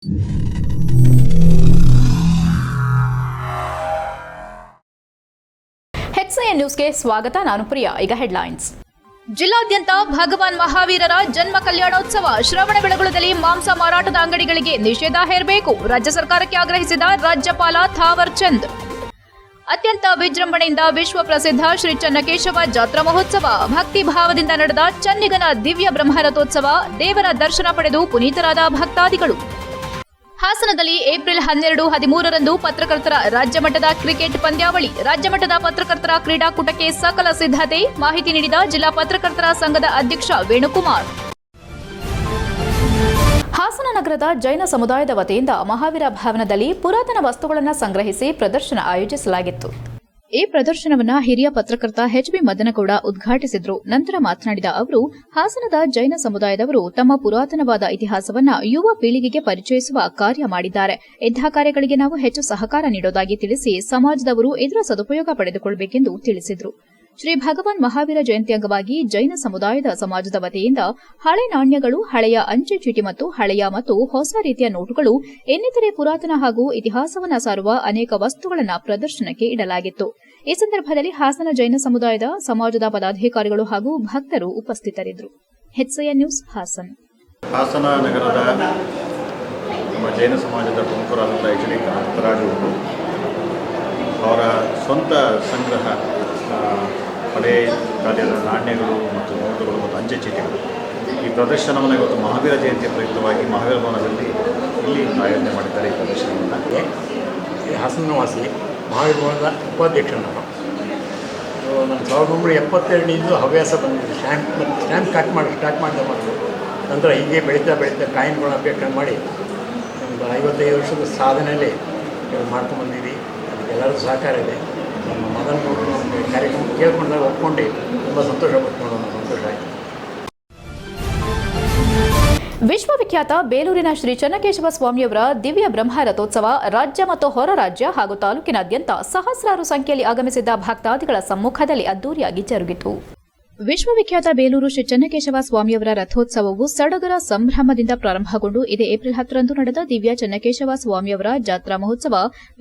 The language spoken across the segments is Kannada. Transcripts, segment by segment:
HCN ನ್ಯೂಸ್ಗೆ ಸ್ವಾಗತ. ನಾನು ಪ್ರಿಯಾ. ಈಗ ಹೆಡ್ಲೈನ್ಸ್. ಜಿಲ್ಲಾದ್ಯಂತ ಭಗವಾನ್ ಮಹಾವೀರರ ಜನ್ಮ ಕಲ್ಯಾಣೋತ್ಸವ. ಶ್ರವಣಬೆಳಗೊಳದಲ್ಲಿ ಮಾಂಸ ಮಾರಾಟದ ಅಂಗಡಿಗಳಿಗೆ ನಿಷೇಧ ಹೇರಬೇಕು. ರಾಜ್ಯ ಸರ್ಕಾರಕ್ಕೆ ಆಗ್ರಹಿಸಿದ ರಾಜ್ಯಪಾಲ ಥಾವರ್ ಚಂದ್. ಅತ್ಯಂತ ವಿಜೃಂಭಣೆಯಿಂದ ವಿಶ್ವ ಪ್ರಸಿದ್ಧ ಶ್ರೀ ಚನ್ನಕೇಶವ ಜಾತ್ರಾ ಮಹೋತ್ಸವ. ಭಕ್ತಿ ಭಾವದಿಂದ ನಡೆದ ಚನ್ನಿಗನ ದಿವ್ಯ ಬ್ರಹ್ಮರಥೋತ್ಸವ. ದೇವರ ದರ್ಶನ ಪಡೆದು ಪುನೀತರಾದ ಭಕ್ತಾದಿಗಳು. ಹಾಸನದಲ್ಲಿ ಏಪ್ರಿಲ್ 12-13ರಂದು ಪತ್ರಕರ್ತರ ರಾಜ್ಯಮಟ್ಟದ ಕ್ರಿಕೆಟ್ ಪಂದ್ಯಾವಳಿ. ರಾಜ್ಯಮಟ್ಟದ ಪತ್ರಕರ್ತರ ಕ್ರೀಡಾಕೂಟಕ್ಕೆ ಸಕಲ ಸಿದ್ಧತೆ. ಮಾಹಿತಿ ನೀಡಿದ ಜಿಲ್ಲಾ ಪತ್ರಕರ್ತರ ಸಂಘದ ಅಧ್ಯಕ್ಷ ವೇಣುಕುಮಾರ್. ಹಾಸನ ನಗರದ ಜೈನ ಸಮುದಾಯದ ವತಿಯಿಂದ ಮಹಾವೀರ ಭವನದಲ್ಲಿ ಪುರಾತನ ವಸ್ತುಗಳನ್ನು ಸಂಗ್ರಹಿಸಿ ಪ್ರದರ್ಶನ ಆಯೋಜಿಸಲಾಗಿತ್ತು. ಈ ಪ್ರದರ್ಶನವನ್ನು ಹಿರಿಯ ಪತ್ರಕರ್ತ ಎಚ್.ಬಿ. ಮದನಗೌಡ ಉದ್ಘಾಟಿಸಿದ್ರು. ನಂತರ ಮಾತನಾಡಿದ ಅವರು, ಹಾಸನದ ಜೈನ ಸಮುದಾಯದವರು ತಮ್ಮ ಪುರಾತನವಾದ ಇತಿಹಾಸವನ್ನು ಯುವ ಪೀಳಿಗೆಗೆ ಪರಿಚಯಿಸುವ ಕಾರ್ಯ ಮಾಡಿದ್ದಾರೆ. ಇಂತಹ ಕಾರ್ಯಗಳಿಗೆ ನಾವು ಹೆಚ್ಚು ಸಹಕಾರ ನೀಡೋದಾಗಿ ತಿಳಿಸಿ, ಸಮಾಜದವರು ಇದರ ಸದುಪಯೋಗ ಪಡೆದುಕೊಳ್ಳಬೇಕೆಂದು ತಿಳಿಸಿದರು. ಶ್ರೀ ಭಗವಾನ್ ಮಹಾವೀರ ಜಯಂತಿ ಅಂಗವಾಗಿ ಜೈನ ಸಮುದಾಯದ ಸಮಾಜದ ವತಿಯಿಂದ ಹಳೆ ನಾಣ್ಯಗಳು, ಹಳೆಯ ಅಂಚೆ ಚೀಟಿ ಮತ್ತು ಹಳೆಯ ಮತ್ತು ಹೊಸ ರೀತಿಯ ನೋಟುಗಳು, ಇನ್ನಿತರೆ ಪುರಾತನ ಹಾಗೂ ಇತಿಹಾಸವನ್ನು ಸಾರುವ ಅನೇಕ ವಸ್ತುಗಳನ್ನು ಪ್ರದರ್ಶನಕ್ಕೆ ಇಡಲಾಗಿತ್ತು. ಈ ಸಂದರ್ಭದಲ್ಲಿ ಹಾಸನ ಜೈನ ಸಮುದಾಯದ ಸಮಾಜದ ಪದಾಧಿಕಾರಿಗಳು ಹಾಗೂ ಭಕ್ತರು ಉಪಸ್ಥಿತರಿದ್ದರು. HCN news Haasan. ಹಾಸನ ನಗರದ ನಮ್ಮ ಜೈನ ಸಮಾಜದ ಪ್ರಮುಖರಾದಂಥ ಎಚ್.ಡಿ. ಕಾಂತರಾಜು ಅವರ ಸ್ವಂತ ಸಂಗ್ರಹ ಹಳೆ ಕಾಲದ ನಾಣ್ಯಗಳು ಮತ್ತು ನೋಟುಗಳು ಮತ್ತು ಅಂಚೆ ಚೀಟಿಗಳು, ಈ ಪ್ರದರ್ಶನವನ್ನು ಇವತ್ತು ಮಹಾವೀರ ಜಯಂತಿಯ ಪ್ರಯುಕ್ತವಾಗಿ ಮಹಾವೀರ ಭವನದಲ್ಲಿ ಇಲ್ಲಿ ಆಯೋಜನೆ ಮಾಡಿದ್ದಾರೆ. ಈ ಪ್ರದರ್ಶನವನ್ನು ಹಾಸನ ವಾಸಿ ಮಹಾವೀರ ಭವನದ ಉಪಾಧ್ಯಕ್ಷ ನಾನು 1972 ಹವ್ಯಾಸ ಬಂದಿದೆ. ಸ್ಟ್ಯಾಂಪ್ ಸ್ಟಾರ್ಟ್ ಮಾಡಿದೆ ಮೊದಲು. ನಂತರ ಹೀಗೆ ಬೆಳೀತಾ ಕಾಯಿನ್ಗಳನ್ನ ಅಪೇಕ್ಷಣೆ ಮಾಡಿ ಒಂದು 55 ವರ್ಷದ ಸಾಧನೆಯಲ್ಲಿ ಮಾಡ್ಕೊಂಡ್ಬಂದಿದ್ದೀವಿ. ಅದಕ್ಕೆ ಎಲ್ಲರೂ ಸಹಕಾರ ಇದೆ. ನಮ್ಮ ಮದನ್ ಕಾರ್ಯಕ್ರಮ ಕೇಳ್ಕೊಂಡಾಗ ಒಪ್ಕೊಂಡು ತುಂಬ ಸಂತೋಷ ಆಯಿತು. ವಿಶ್ವವಿಖ್ಯಾತ ಬೇಲೂರಿನ ಶ್ರೀ ಚನ್ನಕೇಶವ ಸ್ವಾಮಿಯವರ ದಿವ್ಯ ಬ್ರಹ್ಮ ರಥೋತ್ಸವ ರಾಜ್ಯ ಮತ್ತು ಹೊರ ರಾಜ್ಯ ಹಾಗೂ ತಾಲೂಕಿನಾದ್ಯಂತ ಸಹಸ್ರಾರು ಸಂಖ್ಯೆಯಲ್ಲಿ ಆಗಮಿಸಿದ್ದ ಭಕ್ತಾದಿಗಳ ಸಮ್ಮುಖದಲ್ಲಿ ಅದ್ದೂರಿಯಾಗಿ ಜರುಗಿತು. ವಿಶ್ವವಿಖ್ಯಾತ ಬೇಲೂರು ಶ್ರೀ ಚನ್ನಕೇಶವ ಸ್ವಾಮಿಯವರ ರಥೋತ್ಸವವು ಸಡಗರ ಸಂಭ್ರಮದಿಂದ ಪ್ರಾರಂಭಗೊಂಡು ಇದೇ ಏಪ್ರಿಲ್ 10ರಂದು ನಡೆದ ದಿವ್ಯ ಚನ್ನಕೇಶವ ಸ್ವಾಮಿಯವರ ಜಾತ್ರಾ ಮಹೋತ್ಸವ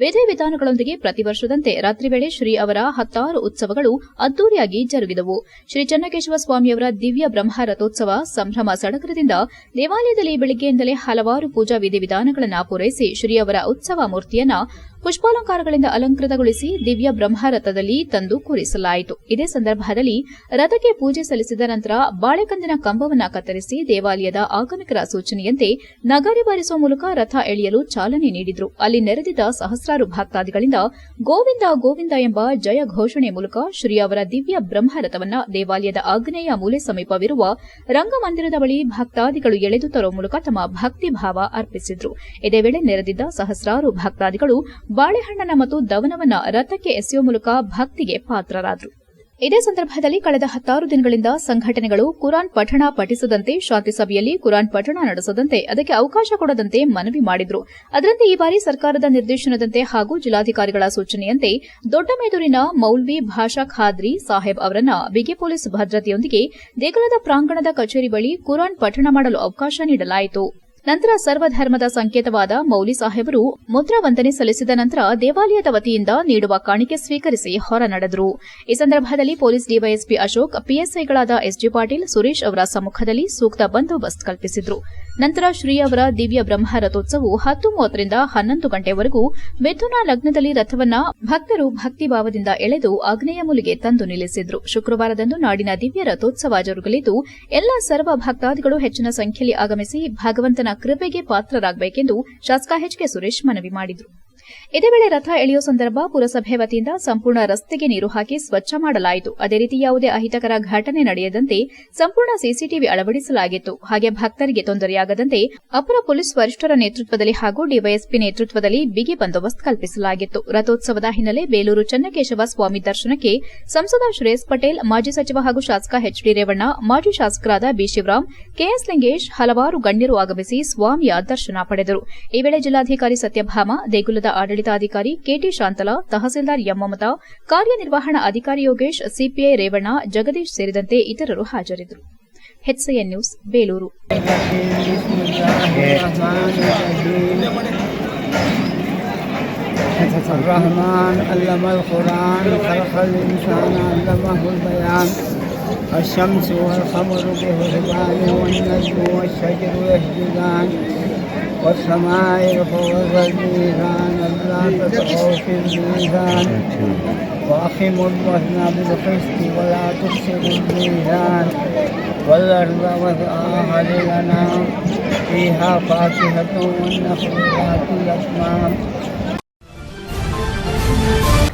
ವಿಧಿವಿಧಾನಗಳೊಂದಿಗೆ ಪ್ರತಿ ವರ್ಷದಂತೆ ರಾತ್ರಿ ವೇಳೆ ಶ್ರೀ ಅವರ 16 ಉತ್ಸವಗಳು ಅದ್ದೂರಿಯಾಗಿ ಜರುಗಿದವು. ಶ್ರೀ ಚನ್ನಕೇಶವ ಸ್ವಾಮಿಯವರ ದಿವ್ಯ ಬ್ರಹ್ಮ ರಥೋತ್ಸವ ಸಂಭ್ರಮ ಸಡಗರದಿಂದ ದೇವಾಲಯದಲ್ಲಿ ಬೆಳಗ್ಗೆಯಿಂದಲೇ ಹಲವಾರು ಪೂಜಾ ವಿಧಿವಿಧಾನಗಳನ್ನು ಪೂರೈಸಿ ಶ್ರೀ ಅವರ ಉತ್ಸವ ಮೂರ್ತಿಯನ್ನ ಪುಷ್ಪಾಲಂಕಾರಗಳಿಂದ ಅಲಂಕೃತಗೊಳಿಸಿ ದಿವ್ಯ ಬ್ರಹ್ಮರಥದಲ್ಲಿ ತಂದು ಕೂರಿಸಲಾಯಿತು. ಇದೇ ಸಂದರ್ಭದಲ್ಲಿ ರಥಕ್ಕೆ ಪೂಜೆ ಸಲ್ಲಿಸಿದ ನಂತರ ಬಾಳೆಕಂದಿನ ಕಂಬವನ್ನು ಕತ್ತರಿಸಿ ದೇವಾಲಯದ ಆಗಮಿಕರ ಸೂಚನೆಯಂತೆ ನಗಾರಿ ಬಾರಿಸುವ ಮೂಲಕ ರಥ ಎಳೆಯಲು ಚಾಲನೆ ನೀಡಿದ್ರು. ಅಲ್ಲಿ ನೆರೆದಿದ್ದ ಸಹಸ್ರಾರು ಭಕ್ತಾದಿಗಳಿಂದ ಗೋವಿಂದ ಗೋವಿಂದ ಎಂಬ ಜಯ ಘೋಷಣೆ ಮೂಲಕ ಶ್ರೀ ಅವರ ದಿವ್ಯ ಬ್ರಹ್ಮರಥವನ್ನು ದೇವಾಲಯದ ಆಗ್ನೇಯ ಮೂಲೆ ಸಮೀಪವಿರುವ ರಂಗಮಂದಿರದ ಬಳಿ ಭಕ್ತಾದಿಗಳು ಎಳೆದು ತರುವ ಮೂಲಕ ತಮ್ಮ ಭಕ್ತಿ ಭಾವ ಅರ್ಪಿಸಿದ್ರು. ಇದೇ ವೇಳೆ ನೆರೆದಿದ್ದ ಸಹಸ್ರಾರು ಭಕ್ತಾದಿಗಳು ಬಾಳೆಹಣ್ಣನ ಮತ್ತು ದವನವನ್ನ ರಥಕ್ಕೆ ಎಸೆಯುವ ಮೂಲಕ ಭಕ್ತಿಗೆ ಪಾತ್ರರಾದರು. ಇದೇ ಸಂದರ್ಭದಲ್ಲಿ ಕಳೆದ 16 ದಿನಗಳಿಂದ ಸಂಘಟನೆಗಳು ಕುರಾನ್ ಪಠಣ ಪಠಿಸದಂತೆ, ಶಾಂತಿ ಸಭೆಯಲ್ಲಿ ಕುರಾನ್ ಪಠಣ ನಡೆಸದಂತೆ, ಅದಕ್ಕೆ ಅವಕಾಶ ಕೊಡದಂತೆ ಮನವಿ ಮಾಡಿದ್ರು. ಅದರಂತೆ ಈ ಬಾರಿ ಸರ್ಕಾರದ ನಿರ್ದೇಶನದಂತೆ ಹಾಗೂ ಜಿಲ್ಲಾಧಿಕಾರಿಗಳ ಸೂಚನೆಯಂತೆ ದೊಡ್ಡಮೇದೂರಿನ ಮೌಲ್ವಿ ಭಾಷಾ ಖಾದ್ರಿ ಸಾಹೇಬ್ ಅವರನ್ನ ಬಿಗಿ ಪೊಲೀಸ್ ಭದ್ರತೆಯೊಂದಿಗೆ ದೇಗುಲದ ಪ್ರಾಂಗಣದ ಕಚೇರಿ ಬಳಿ ಕುರಾನ್ ಪಠಣ ಮಾಡಲು ಅವಕಾಶ ನೀಡಲಾಯಿತು. ನಂತರ ಸರ್ವಧರ್ಮದ ಸಂಕೇತವಾದ ಮೌಲಿ ಸಾಹೇಬರು ಮುದ್ರಾ ವಂದನೆ ಸಲ್ಲಿಸಿದ ನಂತರ ದೇವಾಲಯದ ವತಿಯಿಂದ ನೀಡುವ ಕಾಣಿಕೆ ಸ್ವೀಕರಿಸಿ ಹೊರ ನಡೆದರು. ಈ ಸಂದರ್ಭದಲ್ಲಿ ಪೊಲೀಸ್ ಡಿವೈಎಸ್ಪಿ ಅಶೋಕ್, ಪಿಎಸ್ಐಗಳಾದ ಎಸ್ಜಿ ಪಾಟೀಲ್, ಸುರೇಶ್ ಅವರ ಸಮ್ಮುಖದಲ್ಲಿ ಸೂಕ್ತ ಬಂದೋಬಸ್ತ್ ಕಲ್ಪಿಸಿದ್ರು. ನಂತರ ಶ್ರೀ ಅವರ ದಿವ್ಯ ಬ್ರಹ್ಮ ರಥೋತ್ಸವವು 10:30ರಿಂದ 11 ಗಂಟೆವರೆಗೂ ಮಿಥುನ ಲಗ್ನದಲ್ಲಿ ರಥವನ್ನ ಭಕ್ತರು ಭಕ್ತಿಭಾವದಿಂದ ಎಳೆದು ಆಗ್ನೇಯ ಮೂಲೆಗೆ ತಂದು ನಿಲ್ಲಿಸಿದ್ರು. ಶುಕ್ರವಾರದಂದು ನಾಡಿನ ದಿವ್ಯ ರಥೋತ್ಸವ ಜರುಗಲಿದ್ದು ಎಲ್ಲ ಸರ್ವ ಭಕ್ತಾದಿಗಳು ಹೆಚ್ಚಿನ ಸಂಖ್ಯೆಯಲ್ಲಿ ಆಗಮಿಸಿ ಭಗವಂತನ ಕೃಪೆಗೆ ಪಾತ್ರರಾಗಬೇಕೆಂದು ಶಾಸಕ ಎಚ್.ಕೆ. ಸುರೇಶ್ ಮನವಿ ಮಾಡಿದರು. ಇದೇ ವೇಳೆ ರಥ ಎಳೆಯುವ ಸಂದರ್ಭ ಪುರಸಭೆ ವತಿಯಿಂದ ಸಂಪೂರ್ಣ ರಸ್ತೆಗೆ ನೀರು ಹಾಕಿ ಸ್ವಚ್ಛ ಮಾಡಲಾಯಿತು. ಅದೇ ರೀತಿ ಯಾವುದೇ ಅಹಿತಕರ ಘಟನೆ ನಡೆಯದಂತೆ ಸಂಪೂರ್ಣ ಸಿಸಿಟಿವಿ ಅಳವಡಿಸಲಾಗಿತ್ತು. ಹಾಗೆ ಭಕ್ತರಿಗೆ ತೊಂದರೆಯಾಗದಂತೆ ಅಪರ ಪೊಲೀಸ್ ವರಿಷ್ಠರ ನೇತೃತ್ವದಲ್ಲಿ ಹಾಗೂ ಡಿವೈಎಸ್ಪಿ ನೇತೃತ್ವದಲ್ಲಿ ಬಿಗಿ ಬಂದೋಬಸ್ತ್ ಕಲ್ಪಿಸಲಾಗಿತ್ತು. ರಥೋತ್ಸವದ ಹಿನ್ನೆಲೆ ಬೇಲೂರು ಚನ್ನಕೇಶವ ಸ್ವಾಮಿ ದರ್ಶನಕ್ಕೆ ಸಂಸದ ಶ್ರೇಯಸ್ ಪಟೇಲ್, ಮಾಜಿ ಸಚಿವ ಹಾಗೂ ಶಾಸಕ ಎಚ್.ಡಿ. ರೇವಣ್ಣ, ಮಾಜಿ ಶಾಸಕರಾದ ಬಿ. ಶಿವರಾಮ್, ಕೆಎಸ್ ಲಿಂಗೇಶ್, ಹಲವಾರು ಗಣ್ಯರು ಆಗಮಿಸಿ ಸ್ವಾಮಿಯ ದರ್ಶನ ಪಡೆದರು. ಈ ವೇಳೆ ಜಿಲ್ಲಾಧಿಕಾರಿ ಸತ್ಯಭಾಮ, ದೇಗುಲದ ಆಡಳಿತಾಧಿಕಾರಿ ಕೆಟಿ ಶಾಂತಲಾ, ತಹಸೀಲ್ದಾರ್ ಎಂ ಮಮತಾ, ಕಾರ್ಯನಿರ್ವಹಣಾ ಅಧಿಕಾರಿ ಯೋಗೇಶ್, ಸಿಪಿಐ ರೇವಣ್ಣ, ಜಗದೀಶ್ ಸೇರಿದಂತೆ ಇತರರು ಹಾಜರಿದ್ದರು. HCN news Belur. الرحمن علم القرآن خلق الإنسان علمه البيان الشمس والقمر بحسبان والنجم والشجر يسجدان والسماء فوق الميزان ألا تطغوا في الميزان وأقيموا الوزن بالقسط ولا تخسروا الميزان والأرض وضعها للأنام فيها فاكهة والنخل ذات الأكمام.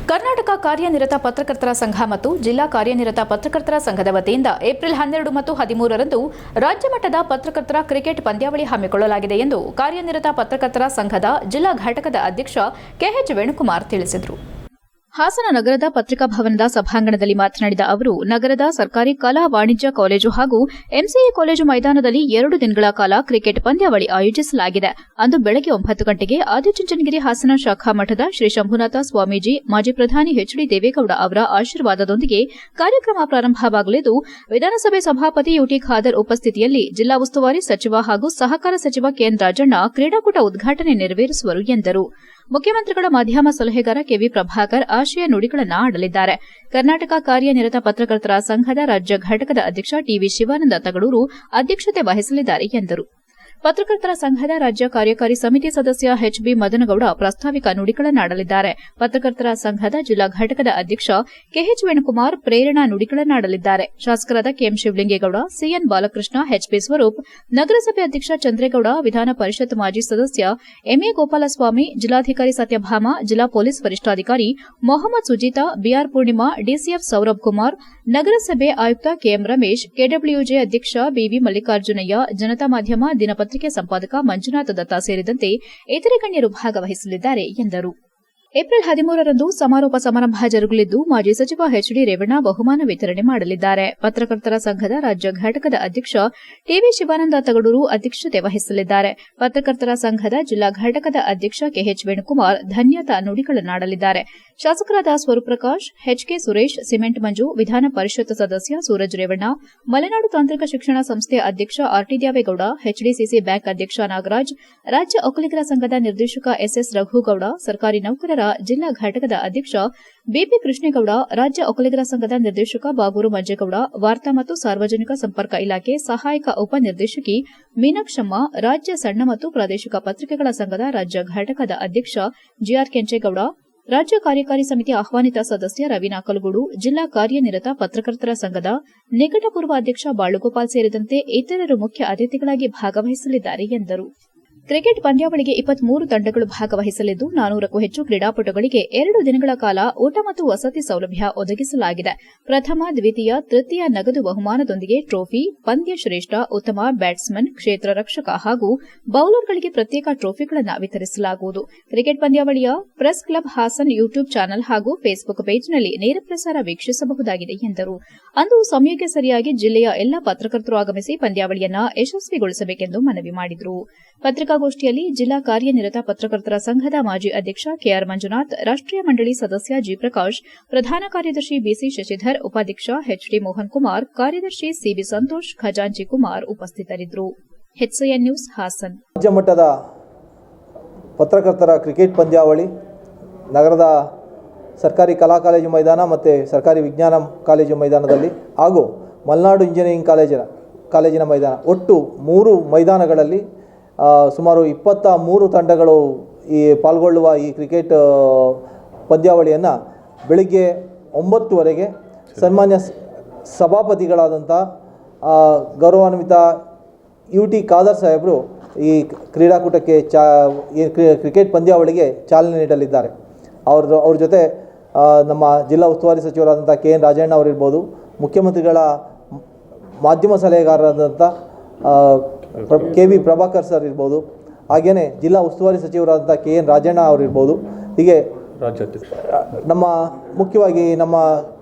ಕರ್ನಾಟಕ ಕಾರ್ಯನಿರತ ಪತ್ರಕರ್ತರ ಸಂಘ ಮತ್ತು ಜಿಲ್ಲಾ ಕಾರ್ಯನಿರತ ಪತ್ರಕರ್ತರ ಸಂಘದ ವತಿಯಿಂದ ಏಪ್ರಿಲ್ 12 ಮತ್ತು 13ರಂದು ರಾಜ್ಯ ಮಟ್ಟದ ಪತ್ರಕರ್ತರ ಕ್ರಿಕೆಟ್ ಪಂದ್ಯಾವಳಿ ಹಮ್ಮಿಕೊಳ್ಳಲಾಗಿದೆ ಎಂದು ಕಾರ್ಯನಿರತ ಪತ್ರಕರ್ತರ ಸಂಘದ ಜಿಲ್ಲಾ ಘಟಕದ ಅಧ್ಯಕ್ಷ ಕೆಎಚ್ ವೇಣುಕುಮಾರ್ ತಿಳಿಸಿದರು. ಹಾಸನ ನಗರದ ಪತ್ರಿಕಾ ಭವನದ ಸಭಾಂಗಣದಲ್ಲಿ ಮಾತನಾಡಿದ ಅವರು, ನಗರದ ಸರ್ಕಾರಿ ಕಲಾ ವಾಣಿಜ್ಯ ಕಾಲೇಜು ಹಾಗೂ ಎಂಸಿಎ ಕಾಲೇಜು ಮೈದಾನದಲ್ಲಿ 2 ದಿನಗಳ ಕಾಲ ಕ್ರಿಕೆಟ್ ಪಂದ್ಯಾವಳಿ ಆಯೋಜಿಸಲಾಗಿದೆ. ಅಂದು ಬೆಳಗ್ಗೆ 9 ಗಂಟೆಗೆ ಆದಿಚುಂಚನಗಿರಿ ಹಾಸನ ಶಾಖಾ ಮಠದ ಶ್ರೀ ಶಂಭುನಾಥ ಸ್ವಾಮೀಜಿ, ಮಾಜಿ ಪ್ರಧಾನಿ ಎಚ್ಡಿ ದೇವೇಗೌಡ ಅವರ ಆಶೀರ್ವಾದದೊಂದಿಗೆ ಕಾರ್ಯಕ್ರಮ ಪ್ರಾರಂಭವಾಗಲಿದ್ದು, ವಿಧಾನಸಭೆ ಸಭಾಪತಿ ಯುಟಿ ಖಾದರ್ ಉಪಸ್ಥಿತಿಯಲ್ಲಿ ಜಿಲ್ಲಾ ಉಸ್ತುವಾರಿ ಸಚಿವ ಹಾಗೂ ಸಹಕಾರ ಸಚಿವ ಕೆಎನ್ ರಾಜಣ್ಣ ಕ್ರೀಡಾಕೂಟ ಉದ್ಘಾಟನೆ ನೆರವೇರಿಸುವರು ಎಂದರು. ಮುಖ್ಯಮಂತ್ರಿಗಳ ಮಾಧ್ಯಮ ಸಲಹೆಗಾರ ಕೆವಿ ಪ್ರಭಾಕರ್ ಆಶಯ ನುಡಿಗಳನ್ನು ಆಡಲಿದ್ದಾರೆ. ಕರ್ನಾಟಕ ಕಾರ್ಯನಿರತ ಪತ್ರಕರ್ತರ ಸಂಘದ ರಾಜ್ಯ ಘಟಕದ ಅಧ್ಯಕ್ಷ ಟಿವಿ ಶಿವಾನಂದ ತಗಡೂರು ಅಧ್ಯಕ್ಷತೆ ವಹಿಸಲಿದ್ದಾರೆ ಎಂದರು. ಪತ್ರಕರ್ತರ ಸಂಘದ ರಾಜ್ಯ ಕಾರ್ಯಕಾರಿ ಸಮಿತಿ ಸದಸ್ಯ ಎಚ್ಬಿ ಮದನಗೌಡ ಪ್ರಾಸ್ತಾವಿಕ ನುಡಿಗಳನ್ನಾಡಲಿದ್ದಾರೆ. ಪತ್ರಕರ್ತರ ಸಂಘದ ಜಿಲ್ಲಾ ಘಟಕದ ಅಧ್ಯಕ್ಷ ಕೆಎಚ್ ವೇಣುಕುಮಾರ್ ಪ್ರೇರಣಾ ನುಡಿಗಳನ್ನಾಡಲಿದ್ದಾರೆ. ಶಾಸಕರಾದ ಕೆಎಂ ಶಿವಲಿಂಗೇಗೌಡ, ಸಿಎನ್ ಬಾಲಕೃಷ್ಣ, ಎಚ್ಪಿ ಸ್ವರೂಪ್, ನಗರಸಭೆ ಅಧ್ಯಕ್ಷ ಚಂದ್ರೇಗೌಡ, ವಿಧಾನ ಪರಿಷತ್ ಮಾಜಿ ಸದಸ್ಯ ಎಂಎ ಗೋಪಾಲಸ್ವಾಮಿ, ಜಿಲ್ಲಾಧಿಕಾರಿ ಸತ್ಯಭಾಮ, ಜಿಲ್ಲಾ ಪೊಲೀಸ್ ವರಿಷ್ಠಾಧಿಕಾರಿ ಮೊಹಮ್ಮದ್ ಸುಜೀತಾ, ಬಿಆರ್ ಪೂರ್ಣಿಮಾ, ಡಿಸಿಎಫ್ ಸೌರಭ್ ಕುಮಾರ್, ನಗರಸಭೆ ಆಯುಕ್ತ ಕೆಎಂ ರಮೇಶ್, ಕೆಡಬ್ಲ್ಯೂಜೆ ಅಧ್ಯಕ್ಷ ಬಿವಿ ಮಲ್ಲಿಕಾರ್ಜುನಯ್ಯ, ಜನತಾ ಮಾಧ್ಯಮ ದಿನಪತ್ರಿಕೆ ಸಂಪಾದಕ ಮಂಜುನಾಥ ದತ್ತ ಸೇರಿದಂತೆ ಇತರೆ ಗಣ್ಯರು ಭಾಗವಹಿಸಲಿದ್ದಾರೆ ಎಂದರು. ಏಪ್ರಿಲ್ 13ರಂದು ಸಮಾರೋಪ ಸಮಾರಂಭ ಜರುಗಲಿದ್ದು, ಮಾಜಿ ಸಚಿವ ಎಚ್ಡಿ ರೇವಣ್ಣ ಬಹುಮಾನ ವಿತರಣೆ ಮಾಡಲಿದ್ದಾರೆ. ಪತ್ರಕರ್ತರ ಸಂಘದ ರಾಜ್ಯ ಘಟಕದ ಅಧ್ಯಕ್ಷ ಟಿವಿ ಶಿವಾನಂದ ತಗಡೂರು ಅಧ್ಯಕ್ಷತೆ ವಹಿಸಲಿದ್ದಾರೆ. ಪತ್ರಕರ್ತರ ಸಂಘದ ಜಿಲ್ಲಾ ಘಟಕದ ಅಧ್ಯಕ್ಷ ಕೆಎಚ್ ವೇಣುಕುಮಾರ್ ಧನ್ಯತಾ ನುಡಿಗಳನ್ನಾಡಲಿದ್ದಾರೆ. ಶಾಸಕರಾದ ಸ್ವರೂಪ್ ಪ್ರಕಾಶ್, ಎಚ್ಕೆ ಸುರೇಶ್, ಸಿಮೆಂಟ್ ಮಂಜು, ವಿಧಾನ ಪರಿಷತ್ ಸದಸ್ಯ ಸೂರಜ್ ರೇವಣ್ಣ, ಮಲೆನಾಡು ತಾಂತ್ರಿಕ ಶಿಕ್ಷಣ ಸಂಸ್ಥೆ ಅಧ್ಯಕ್ಷ ಆರ್ಟಿ ದ್ಯಾವೇಗೌಡ, ಎಚ್ಡಿಸಿಸಿ ಬ್ಯಾಂಕ್ ಅಧ್ಯಕ್ಷ ನಾಗರಾಜ್, ರಾಜ್ಯ ಒಕ್ಕಲಿಗರ ಸಂಘದ ನಿರ್ದೇಶಕ ಎಸ್ಎಸ್ ರಘುಗೌಡ, ಸರ್ಕಾರಿ ನೌಕರರ ಜಿಲ್ಲಾ ಘಟಕದ ಅಧ್ಯಕ್ಷ ಬಿಪಿ ಕೃಷ್ಣೇಗೌಡ, ರಾಜ್ಯ ಒಕ್ಕಲಿಗರ ಸಂಘದ ನಿರ್ದೇಶಕ ಬಾಗೂರು ಮಂಜೇಗೌಡ, ವಾರ್ತಾ ಮತ್ತು ಸಾರ್ವಜನಿಕ ಸಂಪರ್ಕ ಇಲಾಖೆ ಸಹಾಯಕ ಉಪನಿರ್ದೇಶಕಿ ಮೀನಾಕ್ಷಮ್ಮ, ರಾಜ್ಯ ಸಣ್ಣ ಮತ್ತು ಪ್ರಾದೇಶಿಕ ಪತ್ರಿಕೆಗಳ ಸಂಘದ ರಾಜ್ಯ ಘಟಕದ ಅಧ್ಯಕ್ಷ ಜಿಆರ್ ಕೆಂಚೇಗೌಡ, ರಾಜ್ಯ ಕಾರ್ಯಕಾರಿ ಸಮಿತಿ ಆಹ್ವಾನಿತ ಸದಸ್ಯ ರವೀನಾ ಕಲಗೂಡು, ಜಿಲ್ಲಾ ಕಾರ್ಯನಿರತ ಪತ್ರಕರ್ತರ ಸಂಘದ ನಿಕಟಪೂರ್ವ ಅಧ್ಯಕ್ಷ ಬಾಳುಗೋಪಾಲ್ ಸೇರಿದಂತೆ ಇತರರು ಮುಖ್ಯ ಅತಿಥಿಗಳಾಗಿ ಭಾಗವಹಿಸಲಿದ್ದಾರೆ ಎಂದರು. ಕ್ರಿಕೆಟ್ ಪಂದ್ಯಾವಳಿಗೆ 23 ತಂಡಗಳು ಭಾಗವಹಿಸಲಿದ್ದು, 400ಕ್ಕೂ ಹೆಚ್ಚು ಕ್ರೀಡಾಪಟುಗಳಿಗೆ 2 ದಿನಗಳ ಕಾಲ ಊಟ ಮತ್ತು ವಸತಿ ಸೌಲಭ್ಯ ಒದಗಿಸಲಾಗಿದೆ. ಪ್ರಥಮ, ದ್ವಿತೀಯ, ತೃತೀಯ ನಗದು ಬಹುಮಾನದೊಂದಿಗೆ ಟ್ರೋಫಿ, ಪಂದ್ಯ ಶ್ರೇಷ್ಠ, ಉತ್ತಮ ಬ್ಯಾಟ್ಸ್ಮನ್, ಕ್ಷೇತ್ರ ರಕ್ಷಕ ಹಾಗೂ ಬೌಲರ್ಗಳಿಗೆ ಪ್ರತ್ಯೇಕ ಟ್ರೋಫಿಗಳನ್ನು ವಿತರಿಸಲಾಗುವುದು. ಕ್ರಿಕೆಟ್ ಪಂದ್ಯಾವಳಿಯ press club Hassan YouTube channel ಹಾಗೂ ಫೇಸ್ಬುಕ್ ಪೇಜ್ನಲ್ಲಿ ನೇರ ಪ್ರಸಾರ ವೀಕ್ಷಿಸಬಹುದಾಗಿದೆ ಎಂದರು. ಅಂದು ಸಮಯಕ್ಕೆ ಸರಿಯಾಗಿ ಜಿಲ್ಲೆಯ ಎಲ್ಲಾ ಪತ್ರಕರ್ತರು ಆಗಮಿಸಿ ಪಂದ್ಯಾವಳಿಯನ್ನು ಯಶಸ್ವಿಗೊಳಿಸಬೇಕೆಂದು ಮನವಿ ಮಾಡಿದರು. ಪತ್ರಿಕಾಗೋಷ್ಠಿಯಲ್ಲಿ ಜಿಲ್ಲಾ ಕಾರ್ಯನಿರತ ಪತ್ರಕರ್ತರ ಸಂಘದ ಮಾಜಿ ಅಧ್ಯಕ್ಷ ಕೆಆರ್ ಮಂಜುನಾಥ್, ರಾಷ್ಟೀಯ ಮಂಡಳಿ ಸದಸ್ಯ ಜಿ ಪ್ರಕಾಶ್, ಪ್ರಧಾನ ಕಾರ್ಯದರ್ಶಿ ಬಿಸಿ ಶಶಿಧರ್, ಉಪಾಧ್ಯಕ್ಷ ಎಚ್ಡಿ ಮೋಹನ್ ಕುಮಾರ್, ಕಾರ್ಯದರ್ಶಿ ಸಿಬಿ ಸಂತೋಷ್, ಖಜಾಂಚಿ ಕುಮಾರ್ ಉಪಸ್ಥಿತರಿದ್ದರು. HCN news Hassan. ರಾಜ್ಯ ಮಟ್ಟದ ಪತ್ರಕರ್ತರ ಕ್ರಿಕೆಟ್ ಪಂದ್ಯಾವಳಿ ನಗರದ ಸರ್ಕಾರಿ ಕಲಾ ಕಾಲೇಜು ಮೈದಾನ ಮತ್ತು ಸರ್ಕಾರಿ ವಿಜ್ಞಾನ ಕಾಲೇಜು ಮೈದಾನದಲ್ಲಿ ಹಾಗೂ ಮಲೆನಾಡು ಇಂಜಿನಿಯರಿಂಗ್ ಕಾಲೇಜಿನ ಮೈದಾನ, ಒಟ್ಟು 3 ಮೈದಾನಗಳಲ್ಲಿ ಸುಮಾರು 23 ತಂಡಗಳು ಪಾಲ್ಗೊಳ್ಳುವ ಈ ಕ್ರಿಕೆಟ್ ಪಂದ್ಯಾವಳಿಯನ್ನು ಬೆಳಿಗ್ಗೆ 9 ಸನ್ಮಾನ್ಯ ಸಭಾಪತಿಗಳಾದಂಥ ಗೌರವಾನ್ವಿತ ಯುಟಿ ಖಾದರ್ ಸಾಹೇಬರು ಈ ಕ್ರೀಡಾಕೂಟಕ್ಕೆ ಕ್ರಿಕೆಟ್ ಪಂದ್ಯಾವಳಿಗೆ ಚಾಲನೆ ನೀಡಲಿದ್ದಾರೆ. ಅವ್ರ ಜೊತೆ ನಮ್ಮ ಜಿಲ್ಲಾ ಉಸ್ತುವಾರಿ ಸಚಿವರಾದಂಥ ಕೆಎನ್ ರಾಜಣ್ಣ ಅವರಿರ್ಬೋದು, ಮುಖ್ಯಮಂತ್ರಿಗಳ ಮಾಧ್ಯಮ ಸಲಹೆಗಾರರಾದಂಥ ಕೆವಿ ಪ್ರಭಾಕರ್ ಸರ್ ಇರ್ಬೋದು, ಹಾಗೆಯೇ ಜಿಲ್ಲಾ ಉಸ್ತುವಾರಿ ಸಚಿವರಾದಂಥ ಕೆಎನ್ ರಾಜಣ್ಣ ಅವರಿರ್ಬೋದು, ಹೀಗೆ ನಮ್ಮ ಮುಖ್ಯವಾಗಿ ನಮ್ಮ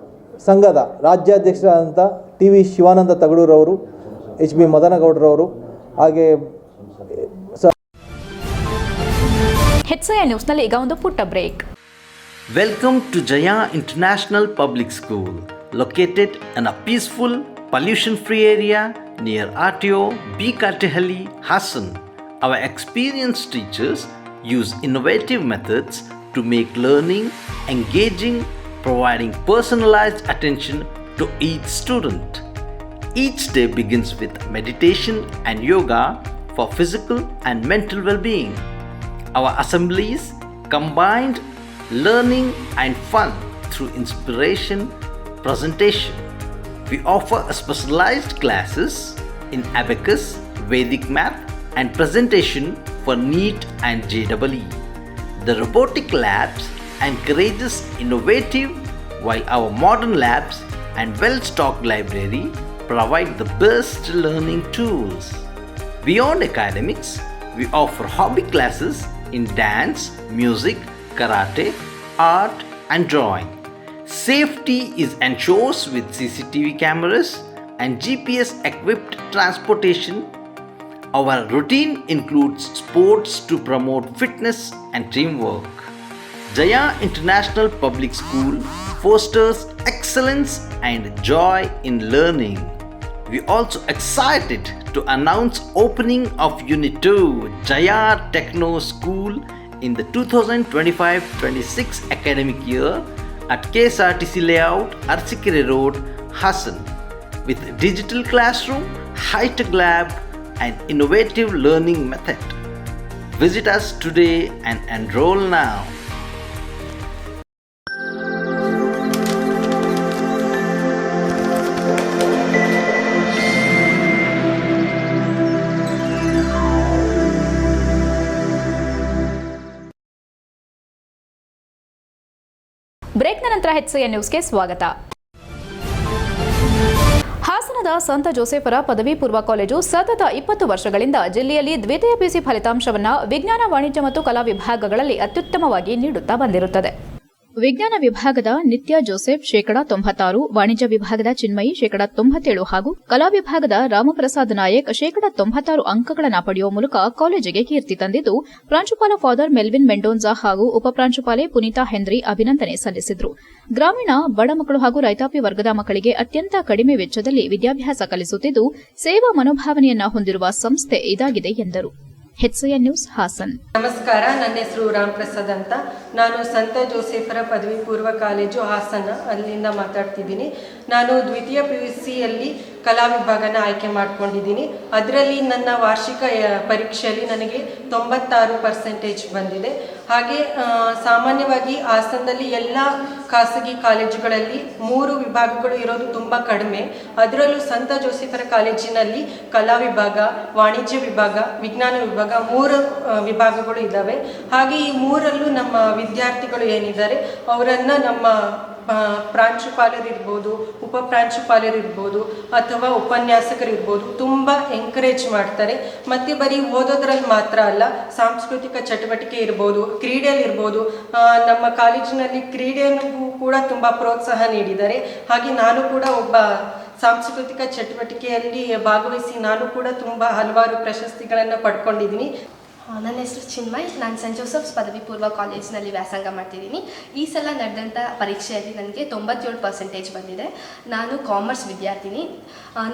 ಸಂಘದ ರಾಜ್ಯಾಧ್ಯಕ್ಷರಾದಂಥ ಟಿವಿ ಶಿವಾನಂದ ತಗಡೂರವರು, ಎಚ್ಬಿ ಮದನಗೌಡರವರು, ಹಾಗೆ HCN ನ್ಯೂಸ್ನಲ್ಲಿ ಈಗ ಒಂದು ಪುಟ್ಟ break. Welcome to Jaya International Public School, located in a peaceful, pollution-free area near RTO, B. Katehalli, Hassan. Our experienced teachers use innovative methods to make learning engaging, providing personalized attention to each student. Each day begins with meditation and yoga for physical and mental well-being. Our assemblies combined learning and fun through inspiration, presentation. We offer specialized classes in abacus, Vedic math and presentation for NEET and JEE. The robotic labs encourages innovative, while our modern labs and well-stocked library provide the best learning tools. Beyond academics, we offer hobby classes in dance, music, karate, art and drawing. Safety is ensured with CCTV cameras and GPS-equipped transportation. Our routine includes sports to promote fitness and teamwork. Jaya International Public School fosters excellence and joy in learning. We are also excited to announce opening of Unit 2 Jaya Techno School in the 2025-26 academic year at KSRTC Layout, Arsikere Road, Hassan, with digital classroom, high-tech lab and innovative learning method. Visit us today and enroll now. ಬ್ರೇಕ್ನ ನಂತರ HCN ನ್ಯೂಸ್ಗೆ ಸ್ವಾಗತ. ಹಾಸನದ ಸಂತ ಜೋಸೆಫರ ಪದವಿ ಪೂರ್ವ ಕಾಲೇಜು ಸತತ 20 ವರ್ಷಗಳಿಂದ ಜಿಲ್ಲೆಯಲ್ಲಿ ದ್ವಿತೀಯ ಪಿಸಿ ಫಲಿತಾಂಶವನ್ನು ವಿಜ್ಞಾನ, ವಾಣಿಜ್ಯ ಮತ್ತು ಕಲಾ ವಿಭಾಗಗಳಲ್ಲಿ ಅತ್ಯುತ್ತಮವಾಗಿ ನೀಡುತ್ತಾ ಬಂದಿರುತ್ತದೆ. ವಿಜ್ಞಾನ ವಿಭಾಗದ ನಿತ್ಯ ಜೋಸೆಫ್ %96, ವಾಣಿಜ್ಯ ವಿಭಾಗದ ಚಿನ್ಮಯಿ %97 ಹಾಗೂ ಕಲಾ ವಿಭಾಗದ ರಾಮಪ್ರಸಾದ್ ನಾಯಕ್ %96 ಅಂಕಗಳನ್ನು ಪಡೆಯುವ ಮೂಲಕ ಕಾಲೇಜಿಗೆ ಕೀರ್ತಿ ತಂದಿದ್ದು, ಪ್ರಾಂಶುಪಾಲ ಫಾದರ್ ಮೆಲ್ವಿನ್ ಮೆಂಡೋನ್ಸಾ ಹಾಗೂ ಉಪಪ್ರಾಂಶುಪಾಲೆ ಪುನೀತಾ ಹೆನ್ರಿ ಅಭಿನಂದನೆ ಸಲ್ಲಿಸಿದರು. ಗ್ರಾಮೀಣ ಬಡ ಮಕ್ಕಳು ಹಾಗೂ ರೈತಾಪಿ ವರ್ಗದ ಮಕ್ಕಳಿಗೆ ಅತ್ಯಂತ ಕಡಿಮೆ ವೆಚ್ಚದಲ್ಲಿ ವಿದ್ಯಾಭ್ಯಾಸ ಕಲಿಸುತ್ತಿದ್ದು, ಸೇವಾ ಮನೋಭಾವನೆಯನ್ನ ಹೊಂದಿರುವ ಸಂಸ್ಥೆ ಇದಾಗಿದೆ ಎಂದರು. HCN news Hassan. ನಮಸ್ಕಾರ, ನನ್ನ ಹೆಸರು ರಾಮಪ್ರಸಾದ್ ಅಂತ. ನಾನು ಸಂತ ಜೋಸೆಫರ ಪದವಿ ಪೂರ್ವ ಕಾಲೇಜು ಹಾಸನ ಅಲ್ಲಿಂದ ಮಾತಾಡ್ತಿದ್ದೀನಿ. ನಾನು ದ್ವಿತೀಯ PUCಯಲ್ಲಿ ಕಲಾ ವಿಭಾಗನ ಆಯ್ಕೆ ಮಾಡ್ಕೊಂಡಿದ್ದೀನಿ. ಅದರಲ್ಲಿ ನನ್ನ ವಾರ್ಷಿಕ ಪರೀಕ್ಷೆಯಲ್ಲಿ ನನಗೆ 96% ಬಂದಿದೆ. ಹಾಗೆ ಸಾಮಾನ್ಯವಾಗಿ ಹಾಸನದಲ್ಲಿ ಎಲ್ಲ ಖಾಸಗಿ ಕಾಲೇಜುಗಳಲ್ಲಿ 3 ವಿಭಾಗಗಳು ಇರೋದು ತುಂಬ ಕಡಿಮೆ. ಅದರಲ್ಲೂ ಸಂತ ಜೋಸೆಫರ ಕಾಲೇಜಿನಲ್ಲಿ ಕಲಾ ವಿಭಾಗ, ವಾಣಿಜ್ಯ ವಿಭಾಗ, ವಿಜ್ಞಾನ ವಿಭಾಗ 3 ವಿಭಾಗಗಳು ಇದ್ದಾವೆ. ಹಾಗೆ ಈ 3ರಲ್ಲೂ ನಮ್ಮ ವಿದ್ಯಾರ್ಥಿಗಳು ಏನಿದ್ದಾರೆ ಅವರನ್ನು ನಮ್ಮ ಪ್ರಾಂಶುಪಾಲರಿರ್ಬೋದು, ಉಪಪ್ರಾಂಶುಪಾಲರಿರ್ಬೋದು ಅಥವಾ ಉಪನ್ಯಾಸಕರಿರ್ಬೋದು ತುಂಬ ಎಂಕರೇಜ್ ಮಾಡ್ತಾರೆ. ಮತ್ತು ಬರೀ ಓದೋದ್ರಲ್ಲಿ ಮಾತ್ರ ಅಲ್ಲ, ಸಾಂಸ್ಕೃತಿಕ ಚಟುವಟಿಕೆ ಇರ್ಬೋದು, ಕ್ರೀಡೆಯಲ್ಲಿರ್ಬೋದು. ನಮ್ಮ ಕಾಲೇಜಿನಲ್ಲಿ ಕ್ರೀಡೆಯೂ ಕೂಡ ತುಂಬ ಪ್ರೋತ್ಸಾಹ ನೀಡಿದ್ದಾರೆ. ಹಾಗೆ ನಾನು ಕೂಡ ಒಬ್ಬ ಸಾಂಸ್ಕೃತಿಕ ಚಟುವಟಿಕೆಯಲ್ಲಿ ಭಾಗವಹಿಸಿ ನಾನು ಕೂಡ ತುಂಬ ಹಲವಾರು ಪ್ರಶಸ್ತಿಗಳನ್ನು ಪಡ್ಕೊಂಡಿದ್ದೀನಿ. ನನ್ನ ಹೆಸರು ಚಿನ್ಮಯ್. ನಾನು ಸೆಂಟ್ ಜೋಸೆಫ್ಸ್ ಪದವಿ ಪೂರ್ವ ಕಾಲೇಜಿನಲ್ಲಿ ವ್ಯಾಸಂಗ ಮಾಡ್ತಿದ್ದೀನಿ. ಈ ಸಲ ನಡೆದಂಥ ಪರೀಕ್ಷೆಯಲ್ಲಿ ನನಗೆ 97% ಬಂದಿದೆ. ನಾನು ಕಾಮರ್ಸ್ ವಿದ್ಯಾರ್ಥಿನಿ.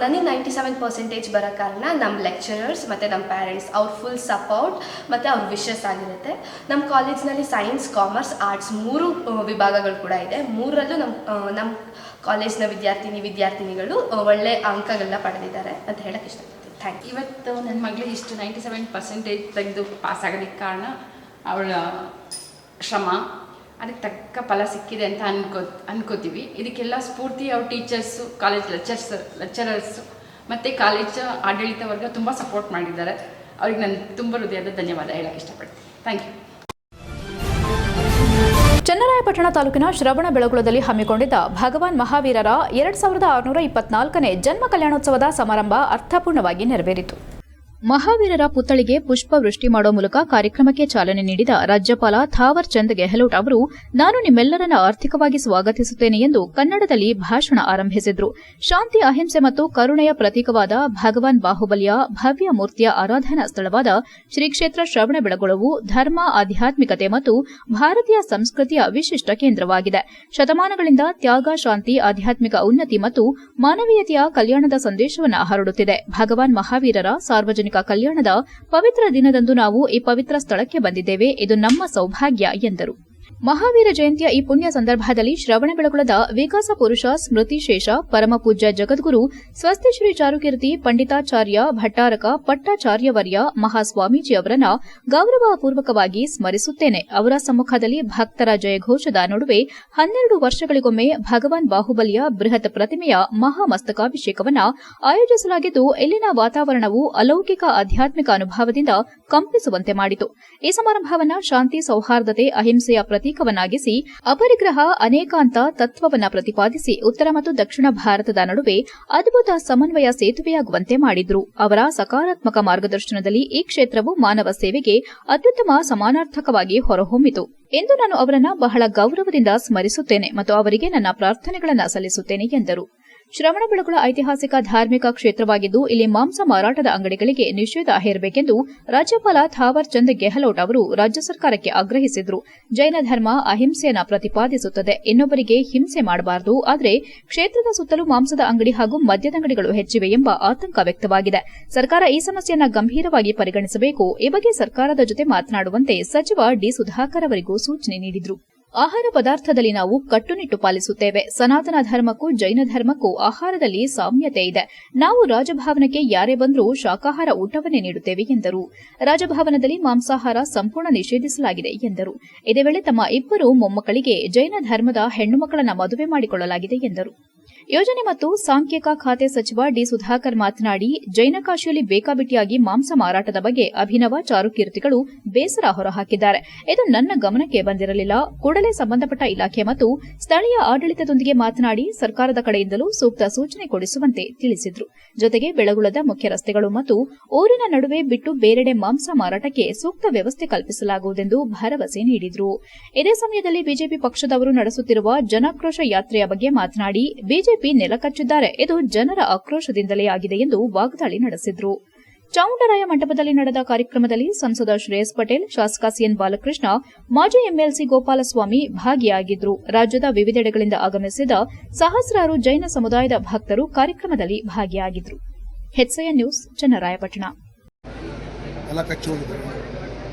ನನಗೆ 97% ಬರೋ ಕಾರಣ ನಮ್ಮ ಲೆಕ್ಚರರ್ಸ್ ಮತ್ತು ನಮ್ಮ ಪ್ಯಾರೆಂಟ್ಸ್ ಅವ್ರ ಫುಲ್ ಸಪೋರ್ಟ್ ಮತ್ತು ಅವ್ರ ವಿಶಸ್ ಆಗಿರುತ್ತೆ. ನಮ್ಮ ಕಾಲೇಜಿನಲ್ಲಿ ಸೈನ್ಸ್, ಕಾಮರ್ಸ್, ಆರ್ಟ್ಸ್ 3 ವಿಭಾಗಗಳು ಕೂಡ ಇದೆ. 3ರಲ್ಲೂ ನಮ್ಮ ಕಾಲೇಜಿನ ವಿದ್ಯಾರ್ಥಿನಿಗಳು ಒಳ್ಳೆ ಅಂಕಗಳನ್ನ ಪಡೆದಿದ್ದಾರೆ ಅಂತ ಹೇಳಕ್ಕೆ ಇಷ್ಟಪಡ್ತೀನಿ. Thank you. ಇವತ್ತು ನನ್ನ ಮಗಳಿಗೆ ಇಷ್ಟು 97% ತೆಗೆದು ಪಾಸ್ ಆಗೋದಕ್ಕೆ ಕಾರಣ ಅವಳ ಶ್ರಮ, ಅದಕ್ಕೆ ತಕ್ಕ ಫಲ ಸಿಕ್ಕಿದೆ ಅಂತ ಅನ್ಕೋತೀವಿ. ಇದಕ್ಕೆಲ್ಲ ಸ್ಫೂರ್ತಿ ಅವ್ರ ಟೀಚರ್ಸು, ಕಾಲೇಜ್ ಲೆಕ್ಚರರ್ಸು ಮತ್ತು ಕಾಲೇಜ್ ಆಡಳಿತ ವರ್ಗ ತುಂಬ ಸಪೋರ್ಟ್ ಮಾಡಿದ್ದಾರೆ. ಅವ್ರಿಗೆ ನಾನು ತುಂಬ ಹೃದಯದ ಧನ್ಯವಾದ ಹೇಳಕ್ಕೆ ಇಷ್ಟಪಡ್ತೀನಿ. Thank you. ಚನ್ನರಾಯಪಟ್ಟಣ ತಾಲೂಕಿನ ಶ್ರವಣಬೆಳಗೊಳದಲ್ಲಿ ಹಮ್ಮಿಕೊಂಡಿದ್ದ ಭಗವಾನ್ ಮಹಾವೀರರ 2624ನೇ ಜನ್ಮ ಕಲ್ಯಾಣೋತ್ಸವದ ಸಮಾರಂಭ ಅರ್ಥಪೂರ್ಣವಾಗಿ ನೆರವೇರಿತು. ಮಹಾವೀರರ ಪುತ್ಥಳಿಗೆ ಪುಷ್ಪವೃಷ್ಟಿ ಮಾಡುವ ಮೂಲಕ ಕಾರ್ಯಕ್ರಮಕ್ಕೆ ಚಾಲನೆ ನೀಡಿದ ರಾಜ್ಯಪಾಲ ಥಾವರ್ ಚಂದ್ ಗೆಹ್ಲೋಟ್ ಅವರು ನಾನು ನಿಮ್ಮೆಲ್ಲರನ್ನ ಆರ್ಥಿಕವಾಗಿ ಸ್ವಾಗತಿಸುತ್ತೇನೆ ಎಂದು ಕನ್ನಡದಲ್ಲಿ ಭಾಷಣ ಆರಂಭಿಸಿದ್ರು. ಶಾಂತಿ, ಅಹಿಂಸೆ ಮತ್ತು ಕರುಣೆಯ ಪ್ರತೀಕವಾದ ಭಗವಾನ್ ಬಾಹುಬಲಿಯ ಭವ್ಯ ಮೂರ್ತಿಯ ಆರಾಧನಾ ಸ್ಥಳವಾದ ಶ್ರೀ ಕ್ಷೇತ್ರ ಶ್ರವಣಬೆಳಗೊಳವು ಧರ್ಮ, ಆಧ್ಯಾತ್ಮಿಕತೆ ಮತ್ತು ಭಾರತೀಯ ಸಂಸ್ಕೃತಿಯ ವಿಶಿಷ್ಟ ಕೇಂದ್ರವಾಗಿದೆ. ಶತಮಾನಗಳಿಂದ ತ್ಯಾಗ, ಶಾಂತಿ, ಆಧ್ಯಾತ್ಮಿಕ ಉನ್ನತಿ ಮತ್ತು ಮಾನವೀಯತೆಯ ಕಲ್ಯಾಣದ ಸಂದೇಶವನ್ನು ಹರಡುತ್ತಿದೆ. ಭಗವಾನ್ ಮಹಾವೀರರ ಸಾರ್ವಜನಿಕ ಕಲ್ಯಾಣದ ಪವಿತ್ರ ದಿನದಂದು ನಾವು ಈ ಪವಿತ್ರ ಸ್ಥಳಕ್ಕೆ ಬಂದಿದ್ದೇವೆ. ಇದು ನಮ್ಮ ಸೌಭಾಗ್ಯ ಎಂದರು. ಮಹಾವೀರ ಜಯಂತಿಯ ಈ ಪುಣ್ಯ ಸಂದರ್ಭದಲ್ಲಿ ಶ್ರವಣಬೆಳಗೊಳದ ವಿಕಾಸ ಪುರುಷ ಸ್ಮೃತಿ ಶೇಷ ಪರಮಪೂಜ್ಯ ಜಗದ್ಗುರು ಸ್ವಸ್ತಿ ಶ್ರೀ ಚಾರುಕೀರ್ತಿ ಪಂಡಿತಾಚಾರ್ಯ ಭಟ್ಟಾರಕ ಪಟ್ಟಾಚಾರ್ಯವರ್ಯ ಮಹಾಸ್ವಾಮೀಜಿ ಅವರನ್ನ ಗೌರವಪೂರ್ವಕವಾಗಿ ಸ್ಮರಿಸುತ್ತೇನೆ. ಅವರ ಸಮ್ಮುಖದಲ್ಲಿ ಭಕ್ತರ ಜಯಘೋಷದ ನಡುವೆ 12 ವರ್ಷಗಳಿಗೊಮ್ಮೆ ಭಗವಾನ್ ಬಾಹುಬಲಿಯ ಬೃಹತ್ ಪ್ರತಿಮೆಯ ಮಹಾಮಸ್ತಕಾಭಿಷೇಕವನ್ನು ಆಯೋಜಿಸಲಾಗಿದ್ದು, ಇಲ್ಲಿನ ವಾತಾವರಣವು ಅಲೌಕಿಕ ಆಧ್ಯಾತ್ಮಿಕ ಅನುಭವದಿಂದ ಕಂಪಿಸುವಂತೆ ಮಾಡಿತು. ಈ ಸಮಾರಂಭವನ್ನು ಶಾಂತಿ, ಸೌಹಾರ್ದತೆ, ಅಹಿಂಸೆಯ ಪ್ರತೀಕವನ್ನಾಗಿಸಿ ಅಪರಿಗ್ರಹ, ಅನೇಕಾಂತ ತತ್ವವನ್ನು ಪ್ರತಿಪಾದಿಸಿ ಉತ್ತರ ಮತ್ತು ದಕ್ಷಿಣ ಭಾರತದ ನಡುವೆ ಅದ್ಭುತ ಸಮನ್ವಯ ಸೇತುವೆಯಾಗುವಂತೆ ಮಾಡಿದ್ರು. ಅವರ ಸಕಾರಾತ್ಮಕ ಮಾರ್ಗದರ್ಶನದಲ್ಲಿ ಈ ಕ್ಷೇತ್ರವು ಮಾನವ ಸೇವೆಗೆ ಅತ್ಯುತ್ತಮ ಸಮಾನಾರ್ಥಕವಾಗಿ ಹೊರಹೊಮ್ಮಿತು ಎಂದು ನಾನು ಅವರನ್ನು ಬಹಳ ಗೌರವದಿಂದ ಸ್ಮರಿಸುತ್ತೇನೆ ಮತ್ತು ಅವರಿಗೆ ನನ್ನ ಪ್ರಾರ್ಥನೆಗಳನ್ನು ಸಲ್ಲಿಸುತ್ತೇನೆ ಎಂದರು. ಶ್ರವಣಬೆಳಗೊಳ ಐತಿಹಾಸಿಕ ಧಾರ್ಮಿಕ ಕ್ಷೇತ್ರವಾಗಿದ್ದು, ಇಲ್ಲಿ ಮಾಂಸ ಮಾರಾಟದ ಅಂಗಡಿಗಳಿಗೆ ನಿಷೇಧ ಹೇರಬೇಕೆಂದು ರಾಜ್ಯಪಾಲ ಥಾವರ್ ಚಂದ್ ಗೆಹ್ಲೋಟ್ ಅವರು ರಾಜ್ಯ ಸರ್ಕಾರಕ್ಕೆ ಆಗ್ರಹಿಸಿದ್ರು. ಜೈನ ಧರ್ಮ ಅಹಿಂಸೆಯನ್ನು ಪ್ರತಿಪಾದಿಸುತ್ತದೆ. ಇನ್ನೊಬ್ಬರಿಗೆ ಹಿಂಸೆ ಮಾಡಬಾರದು. ಆದರೆ ಕ್ಷೇತ್ರದ ಸುತ್ತಲೂ ಮಾಂಸದ ಅಂಗಡಿ ಹಾಗೂ ಮದ್ಯದಂಗಡಿಗಳು ಹೆಚ್ಚಿವೆ ಎಂಬ ಆತಂಕ ವ್ಯಕ್ತವಾಗಿದೆ. ಸರ್ಕಾರ ಈ ಸಮಸ್ಯೆಯನ್ನು ಗಂಭೀರವಾಗಿ ಪರಿಗಣಿಸಬೇಕು. ಈ ಬಗ್ಗೆ ಸರ್ಕಾರದ ಜೊತೆ ಮಾತನಾಡುವಂತೆ ಸಚಿವ ಡಿ ಸುಧಾಕರ್ ಅವರಿಗೂ ಸೂಚನೆ ನೀಡಿದರು. ಆಹಾರ ಪದಾರ್ಥದಲ್ಲಿ ನಾವು ಕಟ್ಟುನಿಟ್ಟು ಪಾಲಿಸುತ್ತೇವೆ. ಸನಾತನ ಧರ್ಮಕ್ಕೂ ಜೈನ ಧರ್ಮಕ್ಕೂ ಆಹಾರದಲ್ಲಿ ಸಾಮ್ಯತೆ ಇದೆ. ನಾವು ರಾಜಭವನಕ್ಕೆ ಯಾರೇ ಬಂದರೂ ಶಾಕಾಹಾರ ಊಟವನ್ನೇ ನೀಡುತ್ತೇವೆ ಎಂದರು. ರಾಜಭವನದಲ್ಲಿ ಮಾಂಸಾಹಾರ ಸಂಪೂರ್ಣ ನಿಷೇಧಿಸಲಾಗಿದೆ ಎಂದರು. ಇದೇ ವೇಳೆ ತಮ್ಮ 2 ಮೊಮ್ಮಕ್ಕಳಿಗೆ ಜೈನ ಧರ್ಮದ ಹೆಣ್ಣು ಮಕ್ಕಳನ್ನು ಮದುವೆ ಮಾಡಿಕೊಳ್ಳಲಾಗಿದೆ ಎಂದರು. ಯೋಜನೆ ಮತ್ತು ಸಾಂಖ್ಯಿಕ ಖಾತೆ ಸಚಿವ ಡಿ ಸುಧಾಕರ್ ಮಾತನಾಡಿ, ಜೈನಕಾಶಿಯಲ್ಲಿ ಬೇಕಾಬಿಟ್ಟಿಯಾಗಿ ಮಾಂಸ ಮಾರಾಟದ ಬಗ್ಗೆ ಅಭಿನವ ಚಾರುಕೀರ್ತಿಗಳು ಬೇಸರ ಹೊರಹಾಕಿದ್ದಾರೆ. ಇದು ನನ್ನ ಗಮನಕ್ಕೆ ಬಂದಿರಲಿಲ್ಲ. ಕೂಡಲೇ ಸಂಬಂಧಪಟ್ಟ ಇಲಾಖೆ ಮತ್ತು ಸ್ಥಳೀಯ ಆಡಳಿತದೊಂದಿಗೆ ಮಾತನಾಡಿ ಸರ್ಕಾರದ ಕಡೆಯಿಂದಲೂ ಸೂಕ್ತ ಸೂಚನೆ ಕೊಡಿಸುವಂತೆ ತಿಳಿಸಿದರು. ಜೊತೆಗೆ ಬೆಳಗುಳದ ಮುಖ್ಯ ರಸ್ತೆಗಳು ಮತ್ತು ಊರಿನ ನಡುವೆ ಬಿಟ್ಟು ಬೇರೆಡೆ ಮಾಂಸ ಮಾರಾಟಕ್ಕೆ ಸೂಕ್ತ ವ್ಯವಸ್ಥೆ ಕಲ್ಪಿಸಲಾಗುವುದೆಂದು ಭರವಸೆ ನೀಡಿದರು. ಇದೇ ಸಮಯದಲ್ಲಿ ಬಿಜೆಪಿ ಪಕ್ಷದವರು ನಡೆಸುತ್ತಿರುವ ಜನಾಕ್ರೋಶ ಯಾತ್ರೆಯ ಬಗ್ಗೆ ಮಾತನಾಡಿ, ಬಿಜೆಪಿ ನೆಲಕಚ್ಚಿದ್ದಾರೆ. ಇದು ಜನರ ಆಕ್ರೋಶದಿಂದಲೇ ಆಗಿದೆ ಎಂದು ವಾಗ್ದಾಳಿ ನಡೆಸಿದರು. ಚಾಮುಂಡರಾಯ ಮಂಟಪದಲ್ಲಿ ನಡೆದ ಕಾರ್ಯಕ್ರಮದಲ್ಲಿ ಸಂಸದ ಶ್ರೇಯಸ್ ಪಟೇಲ್, ಶಾಸಕ ಸಿಎನ್ ಬಾಲಕೃಷ್ಣ, ಮಾಜಿ ಎಂಎಲ್ಸಿ ಗೋಪಾಲಸ್ವಾಮಿ ಭಾಗಿಯಾಗಿದ್ದರು. ರಾಜ್ಯದ ವಿವಿಧೆಡೆಗಳಿಂದ ಆಗಮಿಸಿದ ಸಹಸ್ರಾರು ಜೈನ ಸಮುದಾಯದ ಭಕ್ತರು ಕಾರ್ಯಕ್ರಮದಲ್ಲಿ ಭಾಗಿಯಾಗಿದ್ದರು. HCN news, Channarayapatna. ಎಲ್ಲ ಕಚ್ಚಿ ಹೋಗಿದ್ದಾರೆ.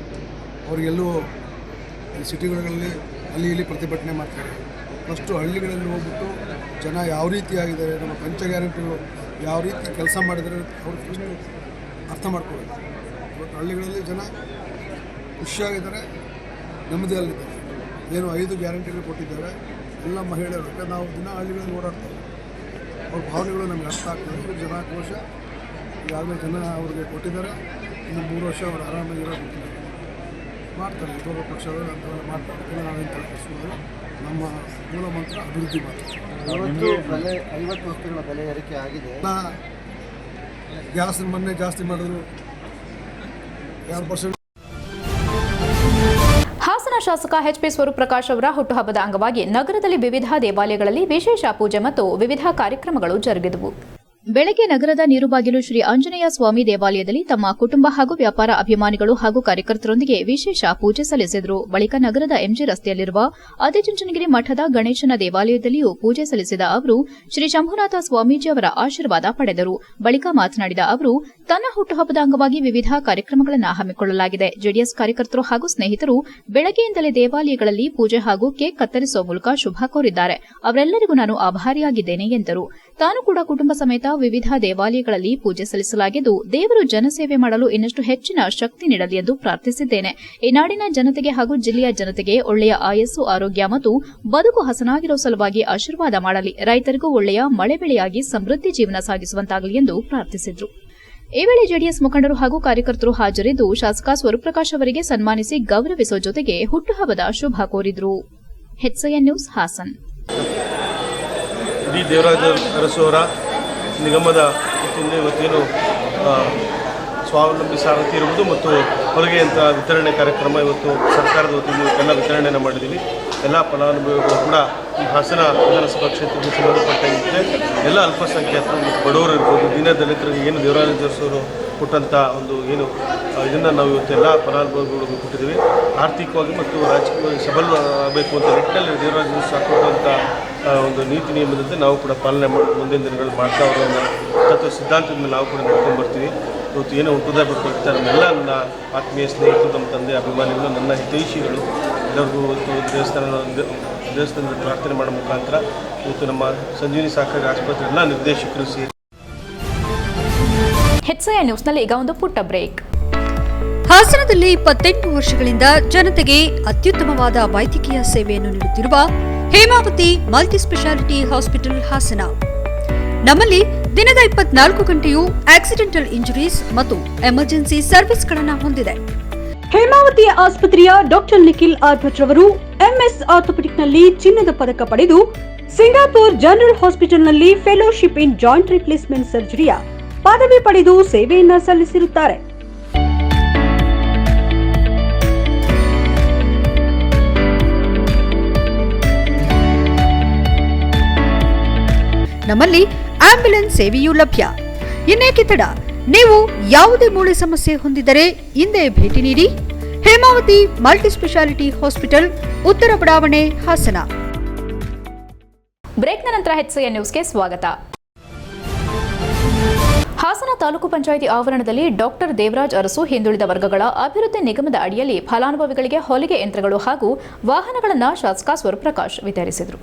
ಅವರಿಗೆಲ್ಲೂ ಸಿಟಿಗಳಲ್ಲಿ ಅಲ್ಲಿ ಇಲ್ಲಿ ಪ್ರತಿಭಟನೆ ಮಾಡ್ತಾರೆ. ಫಸ್ಟು ಹಳ್ಳಿಗಳಲ್ಲಿ ಹೋಗ್ಬಿಟ್ಟು ಜನ ಯಾವ ರೀತಿ ಆಗಿದ್ದಾರೆ, ನಮ್ಮ ಪಂಚ ಗ್ಯಾರಂಟಿಗಳು ಯಾವ ರೀತಿ ಕೆಲಸ ಮಾಡಿದರೆ ಅವ್ರಿಗೆ ಫಸ್ಟು ಅರ್ಥ ಮಾಡ್ಕೋಬೇಕು. ಇವತ್ತು ಹಳ್ಳಿಗಳಲ್ಲಿ ಜನ ಖುಷಿಯಾಗಿದ್ದಾರೆ, ನೆಮ್ಮದಿಯಲ್ಲಿದ್ದಾರೆ. ಏನು 5 ಗ್ಯಾರಂಟಿಗಳು ಕೊಟ್ಟಿದ್ದಾರೆ ಎಲ್ಲ ಮಹಿಳೆಯರು. ಯಾಕಂದರೆ ನಾವು ದಿನ ಹಳ್ಳಿಗಳಲ್ಲಿ ಓಡಾಡ್ತೇವೆ, ಅವ್ರ ಭಾವನೆಗಳು ನಮಗೆ ಅರ್ಥ ಆಗ್ತದೆ. ಇವರು ಜನಾಕ್ರೋಶ ಈಗಾಗಲೇ ಜನ ಅವ್ರಿಗೆ ಕೊಟ್ಟಿದ್ದಾರೆ. ಇನ್ನು 3 ವರ್ಷ ಅವರು ಆರಾಮಾಗಿರೋ ಮಾಡ್ತಾರೆ. ಇಬ್ಬರು ಪಕ್ಷಗಳು ಅಂತ ಮಾಡ್ತಾರೆ. ನಾವೇನು ತಲುಪಿಸುವುದು ನಮ್ಮ ಮೂಲ ಮಂತ್ರ ಅಭಿವೃದ್ಧಿ ಮಾತ್ರ. 50 ವಸ್ತುಗಳ ಬೆಲೆ ಏರಿಕೆ ಆಗಿದೆ. ಗ್ಯಾಸ್ ಮೊನ್ನೆ ಜಾಸ್ತಿ ಮಾಡಿದ್ರು 2%. ಹಾಸನ ಶಾಸಕ ಎಚ್ಪಿ ಸ್ವರೂಪ್ರಕಾಶ್ ಅವರ ಹುಟ್ಟುಹಬ್ಬದ ಅಂಗವಾಗಿ ನಗರದಲ್ಲಿ ವಿವಿಧ ದೇವಾಲಯಗಳಲ್ಲಿ ವಿಶೇಷ ಪೂಜೆ ಮತ್ತು ವಿವಿಧ ಕಾರ್ಯಕ್ರಮಗಳು ಜರುಗಿದವು. ಬೆಳಗ್ಗೆ ನಗರದ ನೀರುಬಾಗಿಲು ಶ್ರೀ ಆಂಜನೇಯ ಸ್ವಾಮಿ ದೇವಾಲಯದಲ್ಲಿ ತಮ್ಮ ಕುಟುಂಬ ಹಾಗೂ ವ್ಯಾಪಾರ ಅಭಿಮಾನಿಗಳು ಹಾಗೂ ಕಾರ್ಯಕರ್ತರೊಂದಿಗೆ ವಿಶೇಷ ಪೂಜೆ ಸಲ್ಲಿಸಿದರು. ಬಳಿಕ ನಗರದ ಎಂಜಿ ರಸ್ತೆಯಲ್ಲಿರುವ ಆದಿಚುಂಚನಗಿರಿ ಮಠದ ಗಣೇಶನ ದೇವಾಲಯದಲ್ಲಿಯೂ ಪೂಜೆ ಸಲ್ಲಿಸಿದ ಅವರು ಶ್ರೀ ಶಂಭುನಾಥ ಸ್ವಾಮೀಜಿ ಅವರ ಆಶೀರ್ವಾದ ಪಡೆದರು. ಬಳಿಕ ಮಾತನಾಡಿದ ಅವರು, ತನ್ನ ಹುಟ್ಟುಹಬ್ಬದ ಅಂಗವಾಗಿ ವಿವಿಧ ಕಾರ್ಯಕ್ರಮಗಳನ್ನು ಹಮ್ಮಿಕೊಳ್ಳಲಾಗಿದೆ. ಜೆಡಿಎಸ್ ಕಾರ್ಯಕರ್ತರು ಹಾಗೂ ಸ್ನೇಹಿತರು ಬೆಳಗ್ಗೆಯಿಂದಲೇ ದೇವಾಲಯಗಳಲ್ಲಿ ಪೂಜೆ ಹಾಗೂ ಕೇಕ್ ಕತ್ತರಿಸುವ ಮೂಲಕ ಶುಭ ಕೋರಿದ್ದಾರೆ. ಅವರೆಲ್ಲರಿಗೂ ನಾನು ಆಭಾರಿಯಾಗಿದ್ದೇನೆ ಎಂದರು. ತಾನು ಕೂಡ ಕುಟುಂಬ ಸಮೇತ ವಿವಿಧ ದೇವಾಲಯಗಳಲ್ಲಿ ಪೂಜೆ ಸಲ್ಲಿಸಲಾಗಿದ್ದು, ದೇವರು ಜನಸೇವೆ ಮಾಡಲು ಇನ್ನಷ್ಟು ಹೆಚ್ಚಿನ ಶಕ್ತಿ ನೀಡಲಿ ಎಂದು ಪ್ರಾರ್ಥಿಸಿದ್ದೇನೆ. ಈ ನಾಡಿನ ಜನತೆಗೆ ಹಾಗೂ ಜಿಲ್ಲೆಯ ಜನತೆಗೆ ಒಳ್ಳೆಯ ಆಯಸ್ಸು, ಆರೋಗ್ಯ ಮತ್ತು ಬದುಕು ಹಸನಾಗಿರುವ ಸಲುವಾಗಿ ಆಶೀರ್ವಾದ ಮಾಡಲಿ. ರೈತರಿಗೂ ಒಳ್ಳೆಯ ಮಳೆ ಬೆಳೆಯಾಗಿ ಸಮೃದ್ಧಿ ಜೀವನ ಸಾಗಿಸುವಂತಾಗಲಿ ಎಂದು ಪ್ರಾರ್ಥಿಸಿದರು. ಈ ವೇಳೆ ಜೆಡಿಎಸ್ ಮುಖಂಡರು ಹಾಗೂ ಕಾರ್ಯಕರ್ತರು ಹಾಜರಿದ್ದು ಶಾಸಕ ಸ್ವರೂಪ್ರಕಾಶ್ ಅವರಿಗೆ ಸನ್ಮಾನಿಸಿ ಗೌರವಿಸುವ ಜೊತೆಗೆ ಹುಟ್ಟುಹಬ್ಬದ ಶುಭ ಕೋರಿದರು. HCN news, Hassan. ಡಿ ದೇವರಾಜ ಅರಸು ಅವರ ನಿಗಮದ ವತಿಯಿಂದ ಇವತ್ತೇನು ಸ್ವಾವಲಂಬಿ ಸಾರಥಿ ಇರುವುದು ಮತ್ತು ಹೊಲಿಗೆ ಯಂತ್ರ ವಿತರಣೆ ಕಾರ್ಯಕ್ರಮ ಇವತ್ತು ಸರ್ಕಾರದ ವತಿಯಿಂದ ಎಲ್ಲ ವಿತರಣೆಯನ್ನು ಮಾಡಿದ್ದೀವಿ. ಎಲ್ಲ ಫಲಾನುಭವಿಗಳು ಕೂಡ ಈ ಹಾಸನ ವಿಧಾನಸಭಾ ಕ್ಷೇತ್ರಕ್ಕೆ ಸಂಬಂಧಪಟ್ಟಂತೆ ಎಲ್ಲ ಅಲ್ಪಸಂಖ್ಯಾತರು ಮತ್ತು ಬಡವರು ಇರ್ಬೋದು, ದೀನ ದಲಿತರಿಗೆ ಏನು ದೇವರಾಜ ಅರಸು ಕೊಟ್ಟಂಥ ಒಂದು ಏನು ಇದನ್ನು ನಾವು ಇವತ್ತು ಎಲ್ಲ ಫಲಾನುಭವಿಗಳಿಗೂ ಕೊಟ್ಟಿದ್ದೀವಿ. ಆರ್ಥಿಕವಾಗಿ ಮತ್ತು ರಾಜಕೀಯವಾಗಿ ಸಬಲರಾಗಬೇಕು ಅಂತ ನಿಟ್ಟಿನಲ್ಲಿ ದೇವರಾಜ ಅರಸು ಹಾಕೊಟ್ಟಂಥ ಒಂದು ನೀತಿ ನಿಯಮದಂತೆ ನಾವು ಕೂಡ ಪಾಲನೆ ಮಾಡಿ ಮುಂದಿನ ದಿನಗಳಲ್ಲಿ ಮಾಡ್ತಾ ಅವರನ್ನು ತತ್ವ ಸಿದ್ಧಾಂತದ ಮೇಲೆ ನಾವು ಕೂಡ ನೋಡ್ಕೊಂಡು ಬರ್ತೀವಿ. ಇವತ್ತು ಏನೋ ಹುಟ್ಟುದ ಬರ್ತಾ ನಮ್ಮೆಲ್ಲ ನನ್ನ ಆತ್ಮೀಯ ಸ್ನೇಹಿತರು, ನಮ್ಮ ತಂದೆ ಅಭಿಮಾನಿಗಳು, ನನ್ನ ಹಿತೈಷಿಗಳು ಎಲ್ಲರಿಗೂ ಇವತ್ತು ದೇವಸ್ಥಾನದ ಪ್ರಾರ್ಥನೆ ಮಾಡೋ ಮುಖಾಂತರ ಇವತ್ತು ನಮ್ಮ ಸಂಜೀವಿನಿ ಸಹಕಾರಿ ಆಸ್ಪತ್ರೆ ಎಲ್ಲ ನಿರ್ದೇಶಕರು ಸೇರಿ HCI ನ್ಯೂಸ್ನಲ್ಲಿ ಈಗ ಒಂದು ಪುಟ್ಟ ಬ್ರೇಕ್. ಹಾಸನದಲ್ಲಿ 28 ವರ್ಷಗಳಿಂದ ಜನತೆಗೆ ಅತ್ಯುತ್ತಮವಾದ ವೈದ್ಯಕೀಯ ಸೇವೆಯನ್ನು ನೀಡುತ್ತಿರುವ Hemavathi multi speciality hospital Hassan. ನಮ್ಮಲ್ಲಿ ದಿನದ 24 ಗಂಟೆಯೂ ಆಕ್ಸಿಡೆಂಟಲ್ ಇಂಜುರೀಸ್ ಮತ್ತು ಎಮರ್ಜೆನ್ಸಿ ಸರ್ವಿಸ್ಗಳನ್ನು ಹೊಂದಿದೆ. ಹೇಮಾವತಿ ಆಸ್ಪತ್ರೆಯ ಡಾಕ್ಟರ್ ನಿಖಿಲ್ ಆರ್ ಭಟ್ ರವರು ಎಂಎಸ್ ಆರ್ಥೋಪೆಡಿಕ್ನಲ್ಲಿ ಚಿನ್ನದ ಪದಕ ಪಡೆದು ಸಿಂಗಾಪುರ್ ಜನರಲ್ ಹಾಸ್ಪಿಟಲ್ನಲ್ಲಿ ಫೆಲೋಶಿಪ್ ಇನ್ ಜಾಯಿಂಟ್ ರಿಪ್ಲೇಸ್ಮೆಂಟ್ ಸರ್ಜರಿಯ ಪದವಿ ಪಡೆದು ಸೇವೆಯನ್ನ ಸಲ್ಲಿಸಿರುತ್ತಾರೆ. ನಮ್ಮಲ್ಲಿ ಆಂಬ್ಯುಲೆನ್ಸ್ ಸೇವೆಯೂ ಲಭ್ಯ. ಇನ್ನೇಕೆ ತಡ, ನೀವು ಯಾವುದೇ ಮೂಳೆ ಸಮಸ್ಯೆ ಹೊಂದಿದರೆ ಹಿಂದೆ ಭೇಟಿ ನೀಡಿ. ಹೇಮಾವತಿ ಮಲ್ಟಿ ಸ್ಪೆಷಾಲಿಟಿ ಹಾಸ್ಪಿಟಲ್, ಉತ್ತರ ಬಡಾವಣೆ, ಹಾಸನ. ಬ್ರೇಕ್ನ ನಂತರ HCI ನ್ಯೂಸ್ಗೆ ಸ್ವಾಗತ. ಹಾಸನ ತಾಲೂಕು ಪಂಚಾಯಿತಿ ಆವರಣದಲ್ಲಿ ಡಾಕ್ಟರ್ ದೇವರಾಜ್ ಅರಸು ಹಿಂದುಳಿದ ವರ್ಗಗಳ ಅಭಿವೃದ್ಧಿ ನಿಗಮದ ಅಡಿಯಲ್ಲಿ ಫಲಾನುಭವಿಗಳಿಗೆ ಹೊಲಿಗೆ ಯಂತ್ರಗಳು ಹಾಗೂ ವಾಹನಗಳನ್ನು ಶಾಸಕ ಸ್ವರೂಪ್ರಕಾಶ್ ವಿತರಿಸಿದರು.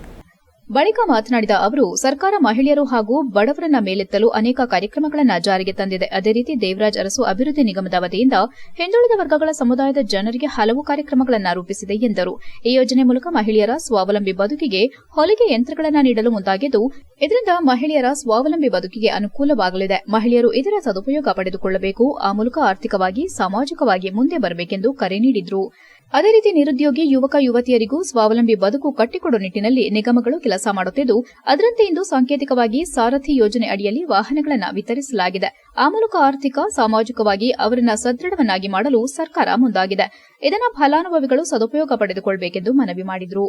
ಬಳಿಕ ಮಾತನಾಡಿದ ಅವರು, ಸರ್ಕಾರ ಮಹಿಳೆಯರು ಹಾಗೂ ಬಡವರನ್ನ ಮೇಲೆತ್ತಲು ಅನೇಕ ಕಾರ್ಯಕ್ರಮಗಳನ್ನು ಜಾರಿಗೆ ತಂದಿದೆ. ಅದೇ ರೀತಿ ದೇವರಾಜ್ ಅರಸು ಅಭಿವೃದ್ಧಿ ನಿಗಮದ ವತಿಯಿಂದ ಹಿಂದುಳಿದ ವರ್ಗಗಳ ಸಮುದಾಯದ ಜನರಿಗೆ ಹಲವು ಕಾರ್ಯಕ್ರಮಗಳನ್ನು ರೂಪಿಸಿದೆ ಎಂದರು. ಈ ಯೋಜನೆ ಮೂಲಕ ಮಹಿಳೆಯರ ಸ್ವಾವಲಂಬಿ ಬದುಕಿಗೆ ಹೊಲಿಗೆ ಯಂತ್ರಗಳನ್ನು ನೀಡಲು ಮುಂದಾಗಿದ್ದು, ಇದರಿಂದ ಮಹಿಳೆಯರ ಸ್ವಾವಲಂಬಿ ಬದುಕಿಗೆ ಅನುಕೂಲವಾಗಲಿದೆ. ಮಹಿಳೆಯರು ಇದರ ಸದುಪಯೋಗ ಪಡೆದುಕೊಳ್ಳಬೇಕು, ಆ ಮೂಲಕ ಆರ್ಥಿಕವಾಗಿ ಸಾಮಾಜಿಕವಾಗಿ ಮುಂದೆ ಬರಬೇಕೆಂದು ಕರೆ ನೀಡಿದರು. ಅದೇ ರೀತಿ ನಿರುದ್ಯೋಗಿ ಯುವಕ ಯುವತಿಯರಿಗೂ ಸ್ವಾವಲಂಬಿ ಬದುಕು ಕಟ್ಟಿಕೊಡುವ ನಿಟ್ಟಿನಲ್ಲಿ ನಿಗಮಗಳು ಕೆಲಸ ಮಾಡುತ್ತಿದ್ದು, ಅದರಂತೆ ಇಂದು ಸಾಂಕೇತಿಕವಾಗಿ ಸಾರಥಿ ಯೋಜನೆ ಅಡಿಯಲ್ಲಿ ವಾಹನಗಳನ್ನು ವಿತರಿಸಲಾಗಿದೆ. ಆ ಮೂಲಕ ಆರ್ಥಿಕ ಸಾಮಾಜಿಕವಾಗಿ ಅವರನ್ನ ಸದೃಢವನ್ನಾಗಿ ಮಾಡಲು ಸರ್ಕಾರ ಮುಂದಾಗಿದೆ. ಇದನ್ನು ಫಲಾನುಭವಿಗಳು ಸದುಪಯೋಗ ಪಡೆದುಕೊಳ್ಳಬೇಕೆಂದು ಮನವಿ ಮಾಡಿದರು.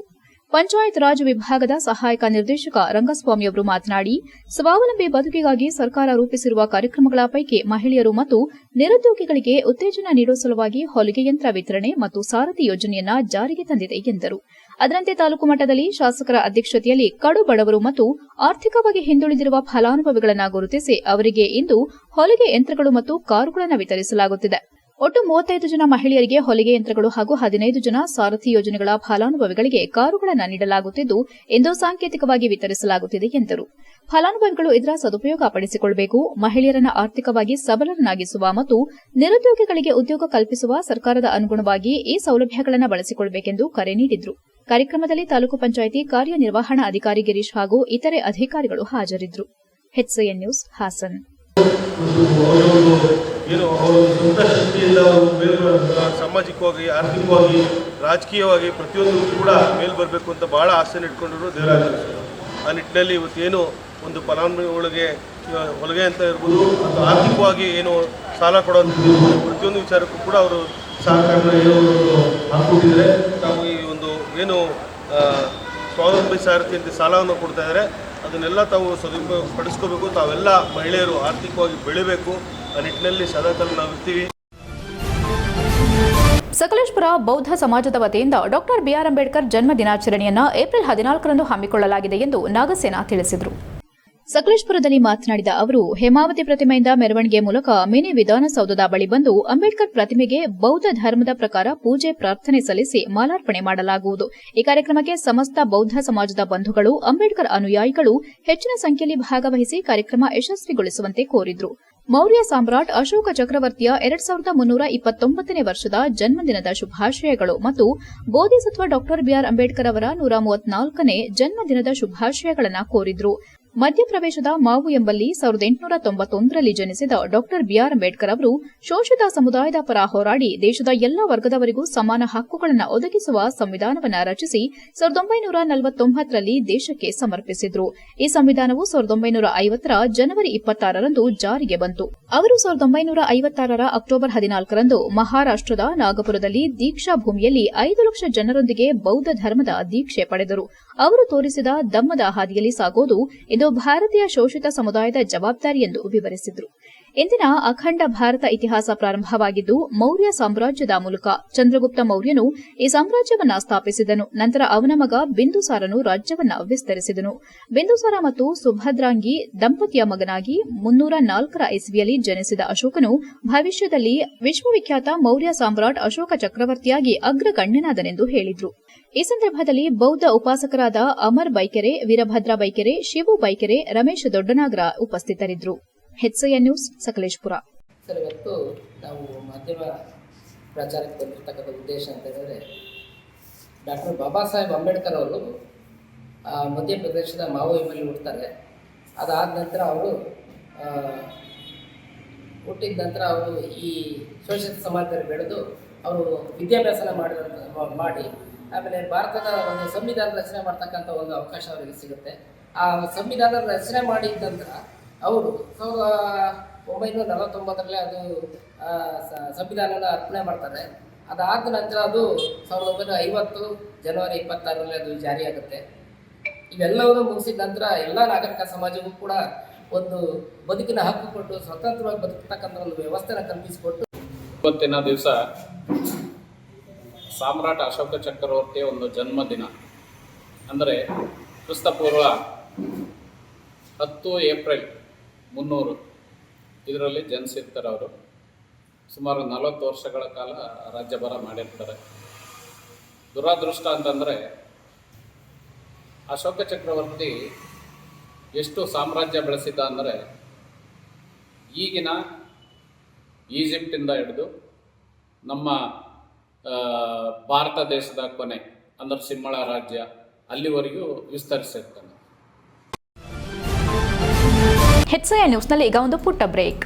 ಪಂಚಾಯತ್ ರಾಜ್ ವಿಭಾಗದ ಸಹಾಯಕ ನಿರ್ದೇಶಕ ರಂಗಸ್ವಾಮಿಯವರು ಮಾತನಾಡಿ, ಸ್ವಾವಲಂಬಿ ಬದುಕಿಗಾಗಿ ಸರ್ಕಾರ ರೂಪಿಸಿರುವ ಕಾರ್ಯಕ್ರಮಗಳ ಪೈಕಿ ಮಹಿಳೆಯರು ಮತ್ತು ನಿರುದ್ಯೋಗಿಗಳಿಗೆ ಉತ್ತೇಜನ ನೀಡುವ ಸಲುವಾಗಿ ಹೊಲಿಗೆ ಯಂತ್ರ ವಿತರಣೆ ಮತ್ತು ಸಾರಥಿ ಯೋಜನೆಯನ್ನ ಜಾರಿಗೆ ತಂದಿದೆ ಎಂದರು. ಅದರಂತೆ ತಾಲೂಕು ಮಟ್ಟದಲ್ಲಿ ಶಾಸಕರ ಅಧ್ಯಕ್ಷತೆಯಲ್ಲಿ ಕಡು ಬಡವರು ಮತ್ತು ಆರ್ಥಿಕವಾಗಿ ಹಿಂದುಳಿದಿರುವ ಫಲಾನುಭವಿಗಳನ್ನು ಗುರುತಿಸಿ ಅವರಿಗೆ ಇಂದು ಹೊಲಿಗೆ ಯಂತ್ರಗಳು ಮತ್ತು ಕಾರುಗಳನ್ನು ವಿತರಿಸಲಾಗುತ್ತಿದೆ. ಒಟ್ಟು 35 ಜನ ಮಹಿಳೆಯರಿಗೆ ಹೊಲಿಗೆ ಯಂತ್ರಗಳು ಹಾಗೂ 15 ಜನ ಸಾರಥಿ ಯೋಜನೆಗಳ ಫಲಾನುಭವಿಗಳಿಗೆ ಕಾರುಗಳನ್ನು ನೀಡಲಾಗುತ್ತಿದ್ದು, ಇಂದು ಸಾಂಕೇತಿಕವಾಗಿ ವಿತರಿಸಲಾಗುತ್ತಿದೆ ಎಂದರು. ಫಲಾನುಭವಿಗಳು ಇದರ ಸದುಪಯೋಗ ಪಡಿಸಿಕೊಳ್ಳಬೇಕು. ಮಹಿಳೆಯರನ್ನು ಆರ್ಥಿಕವಾಗಿ ಸಬಲರನ್ನಾಗಿಸುವ ಮತ್ತು ನಿರುದ್ಯೋಗಿಗಳಿಗೆ ಉದ್ಯೋಗ ಕಲ್ಪಿಸುವ ಸರ್ಕಾರದ ಅನುಗುಣವಾಗಿ ಈ ಸೌಲಭ್ಯಗಳನ್ನು ಬಳಸಿಕೊಳ್ಳಬೇಕೆಂದು ಕರೆ ನೀಡಿದರು. ಕಾರ್ಯಕ್ರಮದಲ್ಲಿ ತಾಲೂಕು ಪಂಚಾಯಿತಿ ಕಾರ್ಯನಿರ್ವಹಣಾ ಅಧಿಕಾರಿ ಗಿರೀಶ್ ಹಾಗೂ ಇತರೆ ಅಧಿಕಾರಿಗಳು ಹಾಜರಿದ್ದರು. HCN news, Hassan. ಏನು ಅವರು ಸ್ವಂತ ಶಕ್ತಿಯಿಂದ ಸಾಮಾಜಿಕವಾಗಿ, ಆರ್ಥಿಕವಾಗಿ, ರಾಜಕೀಯವಾಗಿ ಪ್ರತಿಯೊಂದು ಕೂಡ ಮೇಲ್ ಬರಬೇಕು ಅಂತ ಭಾಳ ಆಸೆನ ಇಟ್ಕೊಂಡಿದ್ರು ದೇವರಾಜ ಅರಸು. ಆ ನಿಟ್ಟಿನಲ್ಲಿ ಇವತ್ತೇನು ಒಂದು ಫಲಾನುಭವಿಗಳಿಗೆ ಹೊಲಿಗೆ ಅಂತ ಇರ್ಬೋದು ಮತ್ತು ಆರ್ಥಿಕವಾಗಿ ಏನು ಸಾಲ ಕೊಡೋಂಥದ್ದು ಪ್ರತಿಯೊಂದು ವಿಚಾರಕ್ಕೂ ಕೂಡ ಅವರು ಸಹಕಾರವನ್ನು ಹಾಕ್ಕೊಟ್ಟಿದ್ದಾರೆ. ತಾವು ಈ ಒಂದು ಏನು ಸ್ವಾವಲಂಬಿ ಸಾರಥಿ ಅಂತ ಸಾಲವನ್ನು ಕೊಡ್ತಾ ಇದ್ದಾರೆ, ಅದನ್ನೆಲ್ಲ ತಾವು ಸದುಪಯೋಗ ಪಡಿಸ್ಕೋಬೇಕು. ತಾವೆಲ್ಲ ಮಹಿಳೆಯರು ಆರ್ಥಿಕವಾಗಿ ಬೆಳಿಬೇಕು, ಆ ನಿಟ್ಟಿನಲ್ಲಿ ಸದಾಕಾಲ ನಾವಿರ್ತೀವಿ. ಸಕಲೇಶಪುರ ಬೌದ್ಧ ಸಮಾಜದ ವತಿಯಿಂದ ಡಾಕ್ಟರ್ ಬಿಆರ್ ಅಂಬೇಡ್ಕರ್ ಜನ್ಮ ದಿನಾಚರಣೆಯನ್ನು ಏಪ್ರಿಲ್ 14ರಂದು ಹಮ್ಮಿಕೊಳ್ಳಲಾಗಿದೆ ಎಂದು ನಾಗಸೇನಾ ತಿಳಿಸಿದರು. ಸಕಲೇಶಪುರದಲ್ಲಿ ಮಾತನಾಡಿದ ಅವರು, ಹೇಮಾವತಿ ಪ್ರತಿಮೆಯಿಂದ ಮೆರವಣಿಗೆ ಮೂಲಕ ಮಿನಿ ವಿಧಾನಸೌಧದ ಬಳಿ ಬಂದು ಅಂಬೇಡ್ಕರ್ ಪ್ರತಿಮೆಗೆ ಬೌದ್ಧ ಧರ್ಮದ ಪ್ರಕಾರ ಪೂಜೆ ಪ್ರಾರ್ಥನೆ ಸಲ್ಲಿಸಿ ಮಾಲಾರ್ಪಣೆ ಮಾಡಲಾಗುವುದು. ಈ ಕಾರ್ಯಕ್ರಮಕ್ಕೆ ಸಮಸ್ತ ಬೌದ್ಧ ಸಮಾಜದ ಬಂಧುಗಳು, ಅಂಬೇಡ್ಕರ್ ಅನುಯಾಯಿಗಳು ಹೆಚ್ಚಿನ ಸಂಖ್ಯೆಯಲ್ಲಿ ಭಾಗವಹಿಸಿ ಕಾರ್ಯಕ್ರಮ ಯಶಸ್ವಿಗೊಳಿಸುವಂತೆ ಕೋರಿದರು. ಮೌರ್ಯ ಸಾಮ್ರಾಟ್ ಅಶೋಕ ಚಕ್ರವರ್ತಿಯ 2329ನೇ ವರ್ಷದ ಜನ್ಮದಿನದ ಶುಭಾಶಯಗಳು ಮತ್ತು ಬೋಧಿಸತ್ವ ಡಾಕ್ಟರ್ ಬಿಆರ್ ಅಂಬೇಡ್ಕರ್ ಅವರ 134ನೇ ಜನ್ಮದಿನದ ಶುಭಾಶಯಗಳನ್ನು ಕೋರಿದ್ರು. ಮಧ್ಯಪ್ರದೇಶದ ಮಾವು ಎಂಬಲ್ಲಿ 1891ರಲ್ಲಿ ಜನಿಸಿದ ಡಾ ಬಿಆರ್ ಅಂಬೇಡ್ಕರ್ ಅವರು ಶೋಷಿತ ಸಮುದಾಯದ ಪರ ಹೋರಾಡಿ ದೇಶದ ಎಲ್ಲಾ ವರ್ಗದವರಿಗೂ ಸಮಾನ ಹಕ್ಕುಗಳನ್ನು ಒದಗಿಸುವ ಸಂವಿಧಾನವನ್ನು ರಚಿಸಿ 1949ರಲ್ಲಿ ದೇಶಕ್ಕೆ ಸಮರ್ಪಿಸಿದ್ರು. ಈ ಸಂವಿಧಾನವು 1950ರ ಜನವರಿ 26ರಂದು ಜಾರಿಗೆ ಬಂತು. ಅವರು 1956ರ ಅಕ್ಟೋಬರ್ 14ರಂದು ಮಹಾರಾಷ್ಟದ ನಾಗಪುರದಲ್ಲಿ ದೀಕ್ಷಾ ಭೂಮಿಯಲ್ಲಿ 5 ಲಕ್ಷ ಜನರೊಂದಿಗೆ ಬೌದ್ಧ ಧರ್ಮದ ದೀಕ್ಷೆ ಪಡೆದರು. ಅವರು ತೋರಿಸಿದ ದಮ್ಮದ ಹಾದಿಯಲ್ಲಿ ಸಾಗೋದು ಇದು ಭಾರತೀಯ ಶೋಷಿತ ಸಮುದಾಯದ ಜವಾಬ್ದಾರಿ ಎಂದು ವಿವರಿಸಿದರು. ಇಂದಿನ ಅಖಂಡ ಭಾರತ ಇತಿಹಾಸ ಪ್ರಾರಂಭವಾಗಿದ್ದು ಮೌರ್ಯ ಸಾಮ್ರಾಜ್ಯದ ಮೂಲಕ. ಚಂದ್ರಗುಪ್ತ ಮೌರ್ಯನು ಈ ಸಾಮ್ರಾಜ್ಯವನ್ನು ಸ್ಥಾಪಿಸಿದನು. ನಂತರ ಅವನ ಮಗ ಬಿಂದುಸಾರನು ರಾಜ್ಯವನ್ನು ವಿಸ್ತರಿಸಿದನು. ಬಿಂದುಸಾರ ಮತ್ತು ಸುಭದ್ರಾಂಗಿ ದಂಪತಿಯ ಮಗನಾಗಿ 304ರ ಇಸ್ವಿಯಲ್ಲಿ ಜನಿಸಿದ ಅಶೋಕನು ಭವಿಷ್ಯದಲ್ಲಿ ವಿಶ್ವವಿಖ್ಯಾತ ಮೌರ್ಯ ಸಾಮ್ರಾಟ್ ಅಶೋಕ ಚಕ್ರವರ್ತಿಯಾಗಿ ಅಗ್ರಗಣ್ಯನಾದನೆಂದು ಹೇಳಿದ್ರು. ಈ ಸಂದರ್ಭದಲ್ಲಿ ಬೌದ್ಧ ಉಪಾಸಕರಾದ ಅಮರ್ ಬೈಕೆರೆ, ವೀರಭದ್ರ ಬೈಕೆರೆ, ಶಿವು ಬೈಕೆರೆ, ರಮೇಶ್ ದೊಡ್ಡನಾಗ್ರ ಉಪಸ್ಥಿತರಿದ್ದರು. HCN news Sakleshpur. ಸರ್, ಇವತ್ತು ನಾವು ಮಾಧ್ಯಮ ಪ್ರಚಾರಕ್ಕೆ ಬಂದಿರತಕ್ಕಂಥ ಉದ್ದೇಶ ಅಂತ ಹೇಳಿದ್ರೆ, ಡಾಕ್ಟರ್ ಬಾಬಾ ಸಾಹೇಬ್ ಅಂಬೇಡ್ಕರ್ ಅವರು ಮಧ್ಯಪ್ರದೇಶದ ಮಾವು ಎಂಬಲ್ಲಿ ಹುಡ್ತಾರೆ. ಅದಾದ ನಂತರ ಅವರು ಹುಟ್ಟಿದ ನಂತರ ಅವರು ಈ ಶೋಷಿತ ಸಮಾಜದಲ್ಲಿ ಬೆಳೆದು ಅವರು ವಿದ್ಯಾಭ್ಯಾಸನ ಮಾಡಿ ಆಮೇಲೆ ಭಾರತದ ಒಂದು ಸಂವಿಧಾನ ರಚನೆ ಮಾಡ್ತಕ್ಕಂಥ ಒಂದು ಅವಕಾಶ ಅವರಿಗೆ ಸಿಗುತ್ತೆ. ಆ ಸಂವಿಧಾನ ರಚನೆ ಮಾಡಿದ ನಂತರ ಅವರು 1949ರಲ್ಲಿ ಅದು ಸಂವಿಧಾನನ ಅರ್ಪಣೆ ಮಾಡ್ತಾರೆ. ಅದಾದ ನಂತರ ಅದು 1950 ಜನವರಿ 26ರಲ್ಲಿ ಅದು ಜಾರಿಯಾಗುತ್ತೆ. ಇವೆಲ್ಲವನ್ನು ಮುಗಿಸಿದ ನಂತರ ಎಲ್ಲ ನಾಗರಿಕ ಸಮಾಜಕ್ಕೂ ಕೂಡ ಒಂದು ಬದುಕಿನ ಹಕ್ಕು ಕೊಟ್ಟು ಸ್ವತಂತ್ರವಾಗಿ ಬದುಕತಕ್ಕಂಥ ಒಂದು ವ್ಯವಸ್ಥೆನ ಕಲ್ಪಿಸಿಕೊಟ್ಟು, ಇವತ್ತಿನ ದಿವಸ ಸಾಮ್ರಾಟ್ ಅಶೋಕ ಚಕ್ರವರ್ತಿಯ ಒಂದು ಜನ್ಮದಿನ. ಅಂದರೆ ಕ್ರಿಸ್ತಪೂರ್ವ 10 ಏಪ್ರಿಲ್ 300 ಇದರಲ್ಲಿ ಜನಿಸಿರ್ತಾರೆ. ಅವರು ಸುಮಾರು 40 ವರ್ಷಗಳ ಕಾಲ ರಾಜ್ಯಭಾರ ಮಾಡಿರ್ತಾರೆ. ದುರಾದೃಷ್ಟ ಅಂತಂದರೆ ಅಶೋಕ ಚಕ್ರವರ್ತಿ ಎಷ್ಟು ಸಾಮ್ರಾಜ್ಯ ಬೆಳೆಸಿದ್ದ ಅಂದರೆ, ಈಗಿನ ಈಜಿಪ್ಟಿಂದ ಹಿಡಿದು ನಮ್ಮ ಭಾರತ ದೇಶದ ಕೊನೆ ಅಂದರೆ ಸಿಂಹಳ ರಾಜ್ಯ ಅಲ್ಲಿವರೆಗೂ ವಿಸ್ತರಿಸಿರ್ತಾನೆ. HCN ನ್ಯೂಸ್ನಲ್ಲಿ ಈಗ ಒಂದು ಪುಟ್ಟ ಬ್ರೇಕ್.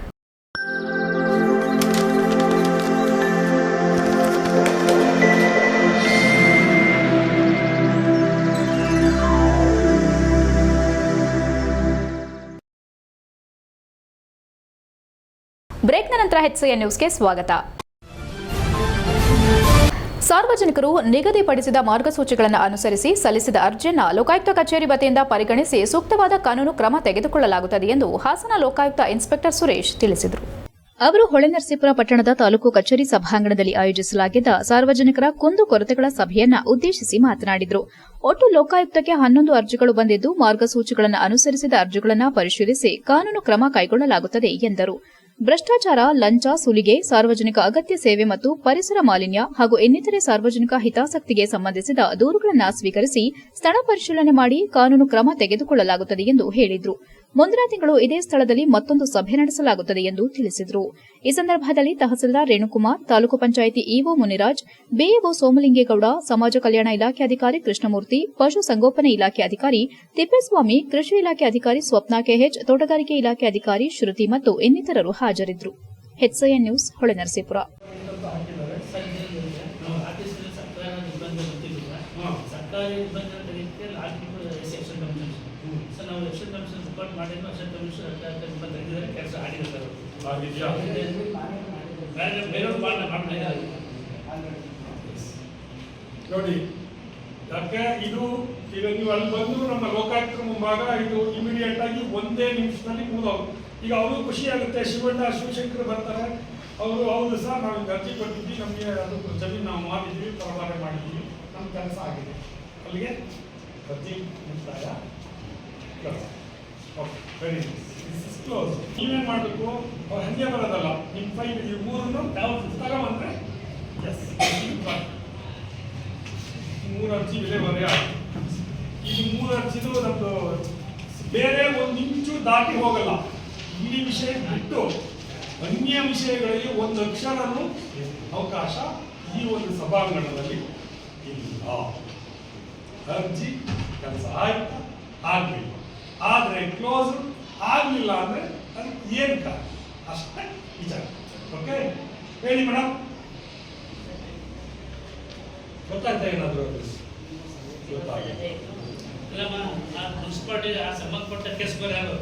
ಬ್ರೇಕ್ನ ನಂತರ HCN ನ್ಯೂಸ್ಗೆ ಸ್ವಾಗತ. ಸಾರ್ವಜನಿಕರು ನಿಗದಿಪಡಿಸಿದ ಮಾರ್ಗಸೂಚಿಗಳನ್ನು ಅನುಸರಿಸಿ ಸಲ್ಲಿಸಿದ ಅರ್ಜಿಯನ್ನು ಲೋಕಾಯುಕ್ತ ಕಚೇರಿ ವತಿಯಿಂದ ಪರಿಗಣಿಸಿ ಸೂಕ್ತವಾದ ಕಾನೂನು ಕ್ರಮ ತೆಗೆದುಕೊಳ್ಳಲಾಗುತ್ತದೆ ಎಂದು ಹಾಸನ ಲೋಕಾಯುಕ್ತ ಇನ್ಸ್ಪೆಕ್ಟರ್ ಸುರೇಶ್ ತಿಳಿಸಿದರು. ಅವರು ಹೊಳೆನರಸೀಪುರ ಪಟ್ಟಣದ ತಾಲೂಕು ಕಚೇರಿ ಸಭಾಂಗಣದಲ್ಲಿ ಆಯೋಜಿಸಲಾಗಿದ್ದ ಸಾರ್ವಜನಿಕರ ಕುಂದುಕೊರತೆಗಳ ಸಭೆಯನ್ನು ಉದ್ದೇಶಿಸಿ ಮಾತನಾಡಿದರು. ಒಟ್ಟು ಲೋಕಾಯುಕ್ತಕ್ಕೆ 11 ಅರ್ಜಿಗಳು ಬಂದಿದ್ದು, ಮಾರ್ಗಸೂಚಿಗಳನ್ನು ಅನುಸರಿಸಿದ ಅರ್ಜಿಗಳನ್ನು ಪರಿಶೀಲಿಸಿ ಕಾನೂನು ಕ್ರಮ ಕೈಗೊಳ್ಳಲಾಗುತ್ತದೆ ಎಂದರು. ಭ್ರಷ್ಟಾಚಾರ, ಲಂಚ, ಸುಲಿಗೆ, ಸಾರ್ವಜನಿಕ ಅಗತ್ಯ ಸೇವೆ ಮತ್ತು ಪರಿಸರ ಮಾಲಿನ್ಯ ಹಾಗೂ ಇನ್ನಿತರೆ ಸಾರ್ವಜನಿಕ ಹಿತಾಸಕ್ತಿಗೆ ಸಂಬಂಧಿಸಿದ ದೂರುಗಳನ್ನು ಸ್ವೀಕರಿಸಿ ಸ್ಥಳ ಪರಿಶೀಲನೆ ಮಾಡಿ ಕಾನೂನು ಕ್ರಮ ತೆಗೆದುಕೊಳ್ಳಲಾಗುತ್ತದೆ ಎಂದು ಹೇಳಿದರು. ಮುಂದಿನ ತಿಂಗಳು ಇದೇ ಸ್ಥಳದಲ್ಲಿ ಮತ್ತೊಂದು ಸಭೆ ನಡೆಸಲಾಗುತ್ತದೆ ಎಂದು ತಿಳಿಸಿದರು. ಈ ಸಂದರ್ಭದಲ್ಲಿ ತಹಸೀಲ್ದಾರ್ ರೇಣುಕುಮಾರ್, ತಾಲೂಕು ಪಂಚಾಯಿತಿ ಇಒ ಮುನಿರಾಜ್, ಬಿಇಒ ಸೋಮಲಿಂಗೇಗೌಡ, ಸಮಾಜ ಕಲ್ಯಾಣ ಇಲಾಖೆ ಅಧಿಕಾರಿ ಕೃಷ್ಣಮೂರ್ತಿ, ಪಶು ಸಂಗೋಪನೆ ಇಲಾಖೆ ಅಧಿಕಾರಿ ತಿಪ್ಪೇಸ್ವಾಮಿ, ಕೃಷಿ ಇಲಾಖೆ ಅಧಿಕಾರಿ ಸ್ವಪ್ನಾ ಕೆಎಚ್, ತೋಟಗಾರಿಕೆ ಇಲಾಖೆ ಅಧಿಕಾರಿ ಶ್ರುತಿ ಮತ್ತು ಇನ್ನಿತರರು ಹಾಜರಿದ್ದರು. HCN news Holenarasipura. ನೋಡಿ, ಯಾಕೆ ಇದು ಈಗ ನೀವು ಅಲ್ಲಿ ಬಂದು ನಮ್ಮ ಲೋಕಾಯುಕ್ತರ ಮುಂಭಾಗ ಇದು ಇಮಿಡಿಯೇಟ್ ಆಗಿ ಒಂದೇ ನಿಮಿಷದಲ್ಲಿ ಮುಗಿದವರು. ಈಗ ಅವರು ಖುಷಿ ಆಗುತ್ತೆ. ಶಿವಶಂಕರ್ ಬರ್ತಾರೆ, ಅವರು ಹೌದು ಸರ್ ನಾವು ಅರ್ಜಿ ಕೊಟ್ಟಿದ್ವಿ, ನಮಗೆ ಅದು ಜಮೀನು ನಾವು ಮಾಡಿದ್ವಿ, ಪರಭಾರೆ ಮಾಡಿದ್ವಿ, ನಮ್ಮ ಕೆಲಸ ಆಗಿದೆ, ಅಲ್ಲಿಗೆ ಅರ್ಜಿ ಮುಕ್ತಾಯ. Okay, very nice, close. ನೀವೇನು ಮಾಡಬೇಕು, ಅವ್ರು ಹಂಗೆ ಬರೋದಲ್ಲ, ನಿಮ್ಮ ಫೈಲ್ ಇದು 3 ಯಾವ ತಗೊಂಡ್ರೆ ಎಸ್ 3 ಅರ್ಜಿ ವಿಲೇವಾರಿ ಆಗುತ್ತೆ. ಇದು 3 ಅರ್ಜಿನೂ ನಮ್ಮದು ಬೇರೆ ಒಂದು ಇಂಚು ದಾಟಿ ಹೋಗಲ್ಲ. ಇಲ್ಲಿ ವಿಷಯ ಬಿಟ್ಟು ಅನ್ಯ ವಿಷಯಗಳಿಗೆ ಒಂದು ಅಕ್ಷರನೂ ಅವಕಾಶ ಈ ಒಂದು ಸಭಾಂಗಣದಲ್ಲಿ ಇಲ್ಲ. ಅರ್ಜಿ ಕೆಲಸ ಆಯ್ತಾ ಆಗಬೇಕು. ಆದರೆ ಆದರೆ ಕ್ಲೋಸ್ ಆಗಲಿಲ್ಲ ಅಂದರೆ ಅದಕ್ಕೆ ಏನು ಕಾರಣ ಅಷ್ಟೇ ವಿಚಾರ. ಓಕೆ, ಹೇಳಿ ಮೇಡಮ್, ಗೊತ್ತಾಯ್ತಾ ಏನಾದರೂ? ಗೊತ್ತಾಗಿದೆ. ಇಲ್ಲಮ್ಮ, ನಾನು ಮುನ್ಸಿಪಾಲಿಟಿ ಸಂಬಂಧಪಟ್ಟ ಕೇಸ್ ಬೇರೆ ಯಾರು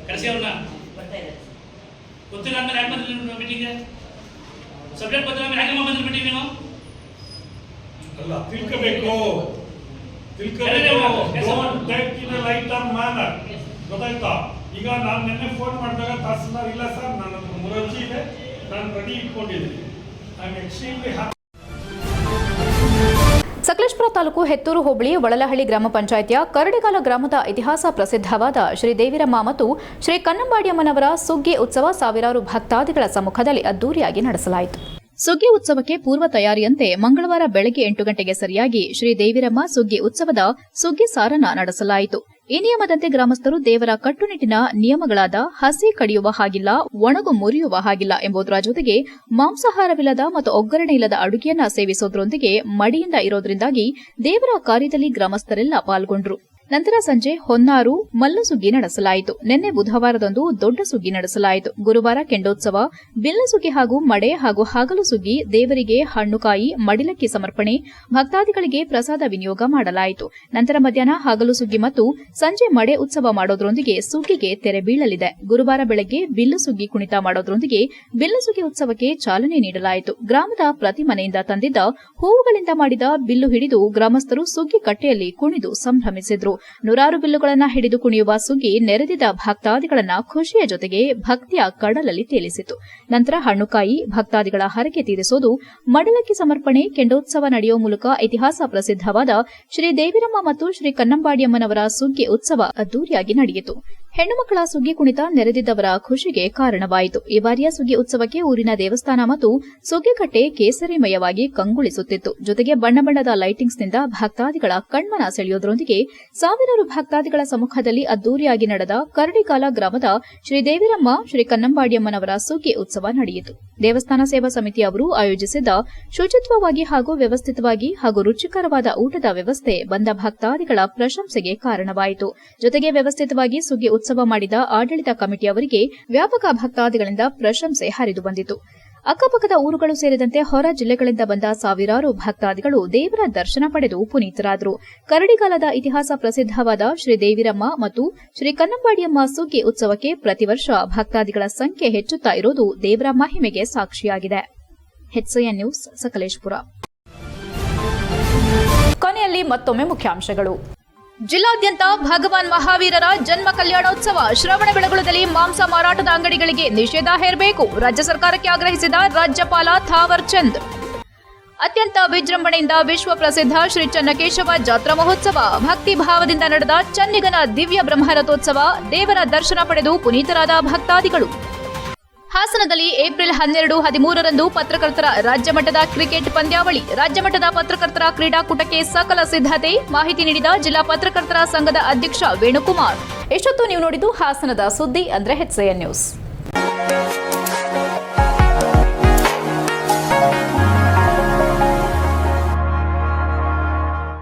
ಕಳಿಸಿ ಅವ್ರನ್ನ ಗೊತ್ತಿಲ್ಲ ಅಂದ್ರೆ ಯಾಕೆ ಬಂದಿಲ್ಲ ಮೀಟಿಂಗ್ಗೆ? ಸಬ್ಜೆಕ್ಟ್ ಗೊತ್ತಿಲ್ಲ ಅಂದ್ರೆ ಯಾಕೆ ಬಂದಿಲ್ಲ ಮೀಟಿಂಗ್ ನೀವು? ಅಲ್ಲ, ತಿಳ್ಕೋಬೇಕು. ಗೊತ್ತಾಯ್ತಾ? ಈಗ ನಾನು ನಿನ್ನೆ ಫೋನ್ ಮಾಡಿದಾಗ ತಹಸೀಲ್ದಾರ್ ಇಲ್ಲ ಸರ್, ನನ್ನ ಮುರರ್ಜಿ ಇದೆ, ನಾನು ರೆಡಿ ಇಟ್ಕೊಂಡಿದ್ದೀನಿ. I am extremely happy. Sakleshpur taluk Hethur hobli Olalahalli ಗ್ರಾಮ ಪಂಚಾಯಿತಿಯ ಕರಡಿಗಾಲ ಗ್ರಾಮದ ಇತಿಹಾಸ ಪ್ರಸಿದ್ಧವಾದ ಶ್ರೀ ದೇವಿರಮ್ಮ ಮತ್ತು ಶ್ರೀ ಕನ್ನಂಬಾಡಿಯಮ್ಮನವರ ಸುಗ್ಗಿ ಉತ್ಸವ ಸಾವಿರಾರು ಭಕ್ತಾದಿಗಳ ಸಮ್ಮುಖದಲ್ಲಿ ಅದ್ದೂರಿಯಾಗಿ ನಡೆಸಲಾಯಿತು. ಸುಗ್ಗಿ ಉತ್ಸವಕ್ಕೆ ಪೂರ್ವ ತಯಾರಿಯಂತೆ ಮಂಗಳವಾರ ಬೆಳಗ್ಗೆ 8 ಗಂಟೆಗೆ ಸರಿಯಾಗಿ ಶ್ರೀ ದೇವಿರಮ್ಮ ಸುಗ್ಗಿ ಉತ್ಸವದ ಸುಗ್ಗಿ ಸಾರನ ನಡೆಸಲಾಯಿತು. ಈ ನಿಯಮದಂತೆ ಗ್ರಾಮಸ್ಥರು ದೇವರ ಕಟ್ಟುನಿಟ್ಟಿನ ನಿಯಮಗಳಾದ ಹಸಿ ಕಡಿಯುವ ಹಾಗಿಲ್ಲ, ಒಣಗು ಮುರಿಯುವ ಹಾಗಿಲ್ಲ ಎಂಬುದರ ಜೊತೆಗೆ ಮಾಂಸಾಹಾರವಿಲ್ಲದ ಮತ್ತು ಒಗ್ಗರಣೆ ಇಲ್ಲದ ಅಡುಗೆಯನ್ನ ಸೇವಿಸೋದ್ರೊಂದಿಗೆ ಮಡಿಯಿಂದ ಇರೋದ್ರಿಂದಾಗಿ ದೇವರ ಕಾರ್ಯದಲ್ಲಿ ಗ್ರಾಮಸ್ಥರೆಲ್ಲ ಪಾಲ್ಗೊಂಡ್ರು. ನಂತರ ಸಂಜೆ ಹೊನ್ನಾರು ಮಲ್ಲ ಸುಗ್ಗಿ ನಡೆಸಲಾಯಿತು. ನಿನ್ನೆ ಬುಧವಾರದಂದು ದೊಡ್ಡ ಸುಗ್ಗಿ ನಡೆಸಲಾಯಿತು. ಗುರುವಾರ ಕೆಂಡೋತ್ಸವ, ಬಿಲ್ಲ ಸುಗ್ಗಿ ಹಾಗೂ ಮಡೆ ಹಾಗೂ ಹಾಗಲು ಸುಗ್ಗಿ, ದೇವರಿಗೆ ಹಣ್ಣುಕಾಯಿ, ಮಡಿಲಕ್ಕಿ ಸಮರ್ಪಣೆ, ಭಕ್ತಾದಿಗಳಿಗೆ ಪ್ರಸಾದ ವಿನಿಯೋಗ ಮಾಡಲಾಯಿತು. ನಂತರ ಮಧ್ಯಾಹ್ನ ಹಾಗಲು ಸುಗ್ಗಿ ಮತ್ತು ಸಂಜೆ ಮಡೆ ಉತ್ಸವ ಮಾಡೋದ್ರೊಂದಿಗೆ ಸುಗ್ಗಿಗೆ ತೆರೆ ಬೀಳಲಿದೆ. ಗುರುವಾರ ಬೆಳಗ್ಗೆ ಬಿಲ್ಲು ಸುಗ್ಗಿ ಕುಣಿತ ಮಾಡೋದ್ರೊಂದಿಗೆ ಬಿಲ್ಲ ಸುಗ್ಗಿ ಉತ್ಸವಕ್ಕೆ ಚಾಲನೆ ನೀಡಲಾಯಿತು. ಗ್ರಾಮದ ಪ್ರತಿ ಮನೆಯಿಂದ ತಂದಿದ್ದ ಹೂವುಗಳಿಂದ ಮಾಡಿದ ಬಿಲ್ಲು ಹಿಡಿದು ಗ್ರಾಮಸ್ಥರು ಸುಗ್ಗಿ ಕಟ್ಟೆಯಲ್ಲಿ ಕುಣಿದು ಸಂಭ್ರಮಿಸಿದ್ರು. ನೂರಾರು ಬಿಲ್ಲುಗಳನ್ನು ಹಿಡಿದು ಕುಣಿಯುವ ಸುಗ್ಗಿ ನೆರೆದಿದ್ದ ಭಕ್ತಾದಿಗಳನ್ನ ಖುಷಿಯ ಜೊತೆಗೆ ಭಕ್ತಿಯ ಕಡಲಲ್ಲಿ ತೇಲಿಸಿತು. ನಂತರ ಹಣ್ಣುಕಾಯಿ, ಭಕ್ತಾದಿಗಳ ಹರಕೆ ತೀರಿಸೋದು, ಮಡಿಲಕ್ಕಿ ಸಮರ್ಪಣೆ, ಕೆಂಡೋತ್ಸವ ನಡೆಯುವ ಮೂಲಕ ಇತಿಹಾಸ ಪ್ರಸಿದ್ಧವಾದ ಶ್ರೀ ದೇವಿರಮ್ಮ ಮತ್ತು ಶ್ರೀ ಕನ್ನಂಬಾಡಿಯಮ್ಮನವರ ಸುಗ್ಗಿ ಉತ್ಸವ ಅದ್ದೂರಿಯಾಗಿ ನಡೆಯಿತು. ಹೆಣ್ಣು ಮಕ್ಕಳ ಸುಗ್ಗಿ ಕುಣಿತ ನೆರೆದಿದ್ದವರ ಖುಷಿಗೆ ಕಾರಣವಾಯಿತು. ಈ ಬಾರಿಯ ಸುಗ್ಗಿ ಉತ್ಸವಕ್ಕೆ ಊರಿನ ದೇವಸ್ಥಾನ ಮತ್ತು ಸುಗ್ಗಿಕಟ್ಟೆ ಕೇಸರಿಮಯವಾಗಿ ಕಂಗೊಳಿಸುತ್ತಿತ್ತು. ಜೊತೆಗೆ ಬಣ್ಣ ಬಣ್ಣದ ಲೈಟಿಂಗ್ಸ್ನಿಂದ ಭಕ್ತಾದಿಗಳ ಕಣ್ಮನ ಸೆಳೆಯೋದ್ರೊಂದಿಗೆ ಸಾವಿರಾರು ಭಕ್ತಾದಿಗಳ ಸಮ್ಮುಖದಲ್ಲಿ ಅದ್ದೂರಿಯಾಗಿ ನಡೆದ ಕರಡಿಗಾಲ ಗ್ರಾಮದ ಶ್ರೀ ದೇವಿರಮ್ಮ, ಶ್ರೀ ಕನ್ನಂಬಾಡಿಯಮ್ಮನವರ ಸುಗ್ಗಿ ಉತ್ಸವ ನಡೆಯಿತು. ದೇವಸ್ಥಾನ ಸೇವಾ ಸಮಿತಿಯವರು ಆಯೋಜಿಸಿದ್ದ ಶುಚಿತ್ವವಾಗಿ ಹಾಗೂ ವ್ಯವಸ್ಥಿತವಾಗಿ ಹಾಗೂ ರುಚಿಕರವಾದ ಊಟದ ವ್ಯವಸ್ಥೆ ಬಂದ ಭಕ್ತಾದಿಗಳ ಪ್ರಶಂಸೆಗೆ ಕಾರಣವಾಯಿತು. ಜೊತೆಗೆ ವ್ಯವಸ್ಥಿತವಾಗಿ ಸುಗ್ಗಿ ಉತ್ಸವ ಮಾಡಿದ ಆಡಳಿತ ಕಮಿಟಿಯವರಿಗೆ ವ್ಯಾಪಕ ಭಕ್ತಾದಿಗಳಿಂದ ಪ್ರಶಂಸೆ ಹರಿದು ಬಂದಿತು. ಅಕ್ಕಪಕ್ಕದ ಊರುಗಳು ಸೇರಿದಂತೆ ಹೊರ ಜಿಲ್ಲೆಗಳಿಂದ ಬಂದ ಸಾವಿರಾರು ಭಕ್ತಾದಿಗಳು ದೇವರ ದರ್ಶನ ಪಡೆದು ಪುನೀತರಾದರು. ಕರಡಿಗಾಲದ ಇತಿಹಾಸ ಪ್ರಸಿದ್ಧವಾದ ಶ್ರೀ ದೇವಿರಮ್ಮ ಮತ್ತು ಶ್ರೀ ಕನ್ನಂಬಾಡಿಯಮ್ಮ ಸುಗ್ಗಿ ಉತ್ಸವಕ್ಕೆ ಪ್ರತಿ ವರ್ಷ ಭಕ್ತಾದಿಗಳ ಸಂಖ್ಯೆ ಹೆಚ್ಚುತ್ತಾ ಇರೋದು ದೇವರ ಮಹಿಮೆಗೆ ಸಾಕ್ಷಿಯಾಗಿದೆ. HCN news, Sakleshpur. ಕೊನೆಯಲ್ಲಿ ಮತ್ತೊಮ್ಮೆ ಮುಖ್ಯಾಂಶಗಳು. ಜಿಲ್ಲಾದ್ಯಂತ ಭಗವಾನ್ ಮಹಾವೀರರ ಜನ್ಮ ಕಲ್ಯಾಣೋತ್ಸವ, ಶ್ರವಣಬೆಳಗೊಳದಲ್ಲಿ ಮಾಂಸ ಮಾರಾಟದ ಅಂಗಡಿಗಳಿಗೆ ನಿಷೇಧ ಹೇರಬೇಕು, ರಾಜ್ಯ ಸರ್ಕಾರಕ್ಕೆ ಆಗ್ರಹಿಸಿದ ರಾಜ್ಯಪಾಲ ಥಾವರ್ ಚಂದ್. ಅತ್ಯಂತ ವಿಜೃಂಭಣೆಯಿಂದ ವಿಶ್ವ ಪ್ರಸಿದ್ಧ ಶ್ರೀ ಚನ್ನಕೇಶವ ಜಾತ್ರಾ ಮಹೋತ್ಸವ, ಭಕ್ತಿ ಭಾವದಿಂದ ನಡೆದ ಚನ್ನಿಗನ ದಿವ್ಯ ಬ್ರಹ್ಮರಥೋತ್ಸವ, ದೇವರ ದರ್ಶನ ಪಡೆದು ಪುನೀತರಾದ ಭಕ್ತಾದಿಗಳು. ಹಾಸನದಲ್ಲಿ ಏಪ್ರಿಲ್ 12, 13ರಂದು ಪತ್ರಕರ್ತರ ರಾಜ್ಯಮಟ್ಟದ ಕ್ರಿಕೆಟ್ ಪಂದ್ಯಾವಳಿ, ರಾಜ್ಯಮಟ್ಟದ ಪತ್ರಕರ್ತರ ಕ್ರೀಡಾಕೂಟಕ್ಕೆ ಸಕಲ ಸಿದ್ಧತೆ, ಮಾಹಿತಿ ನೀಡಿದ ಜಿಲ್ಲಾ ಪತ್ರಕರ್ತರ ಸಂಘದ ಅಧ್ಯಕ್ಷ ವೇಣುಕುಮಾರ್. ಎಷ್ಟೊತ್ತು ನೀವು ನೋಡಿದ್ದು ಹಾಸನದ ಸುದ್ದಿ ಅಂದ್ರೆ HCN ನ್ಯೂಸ್.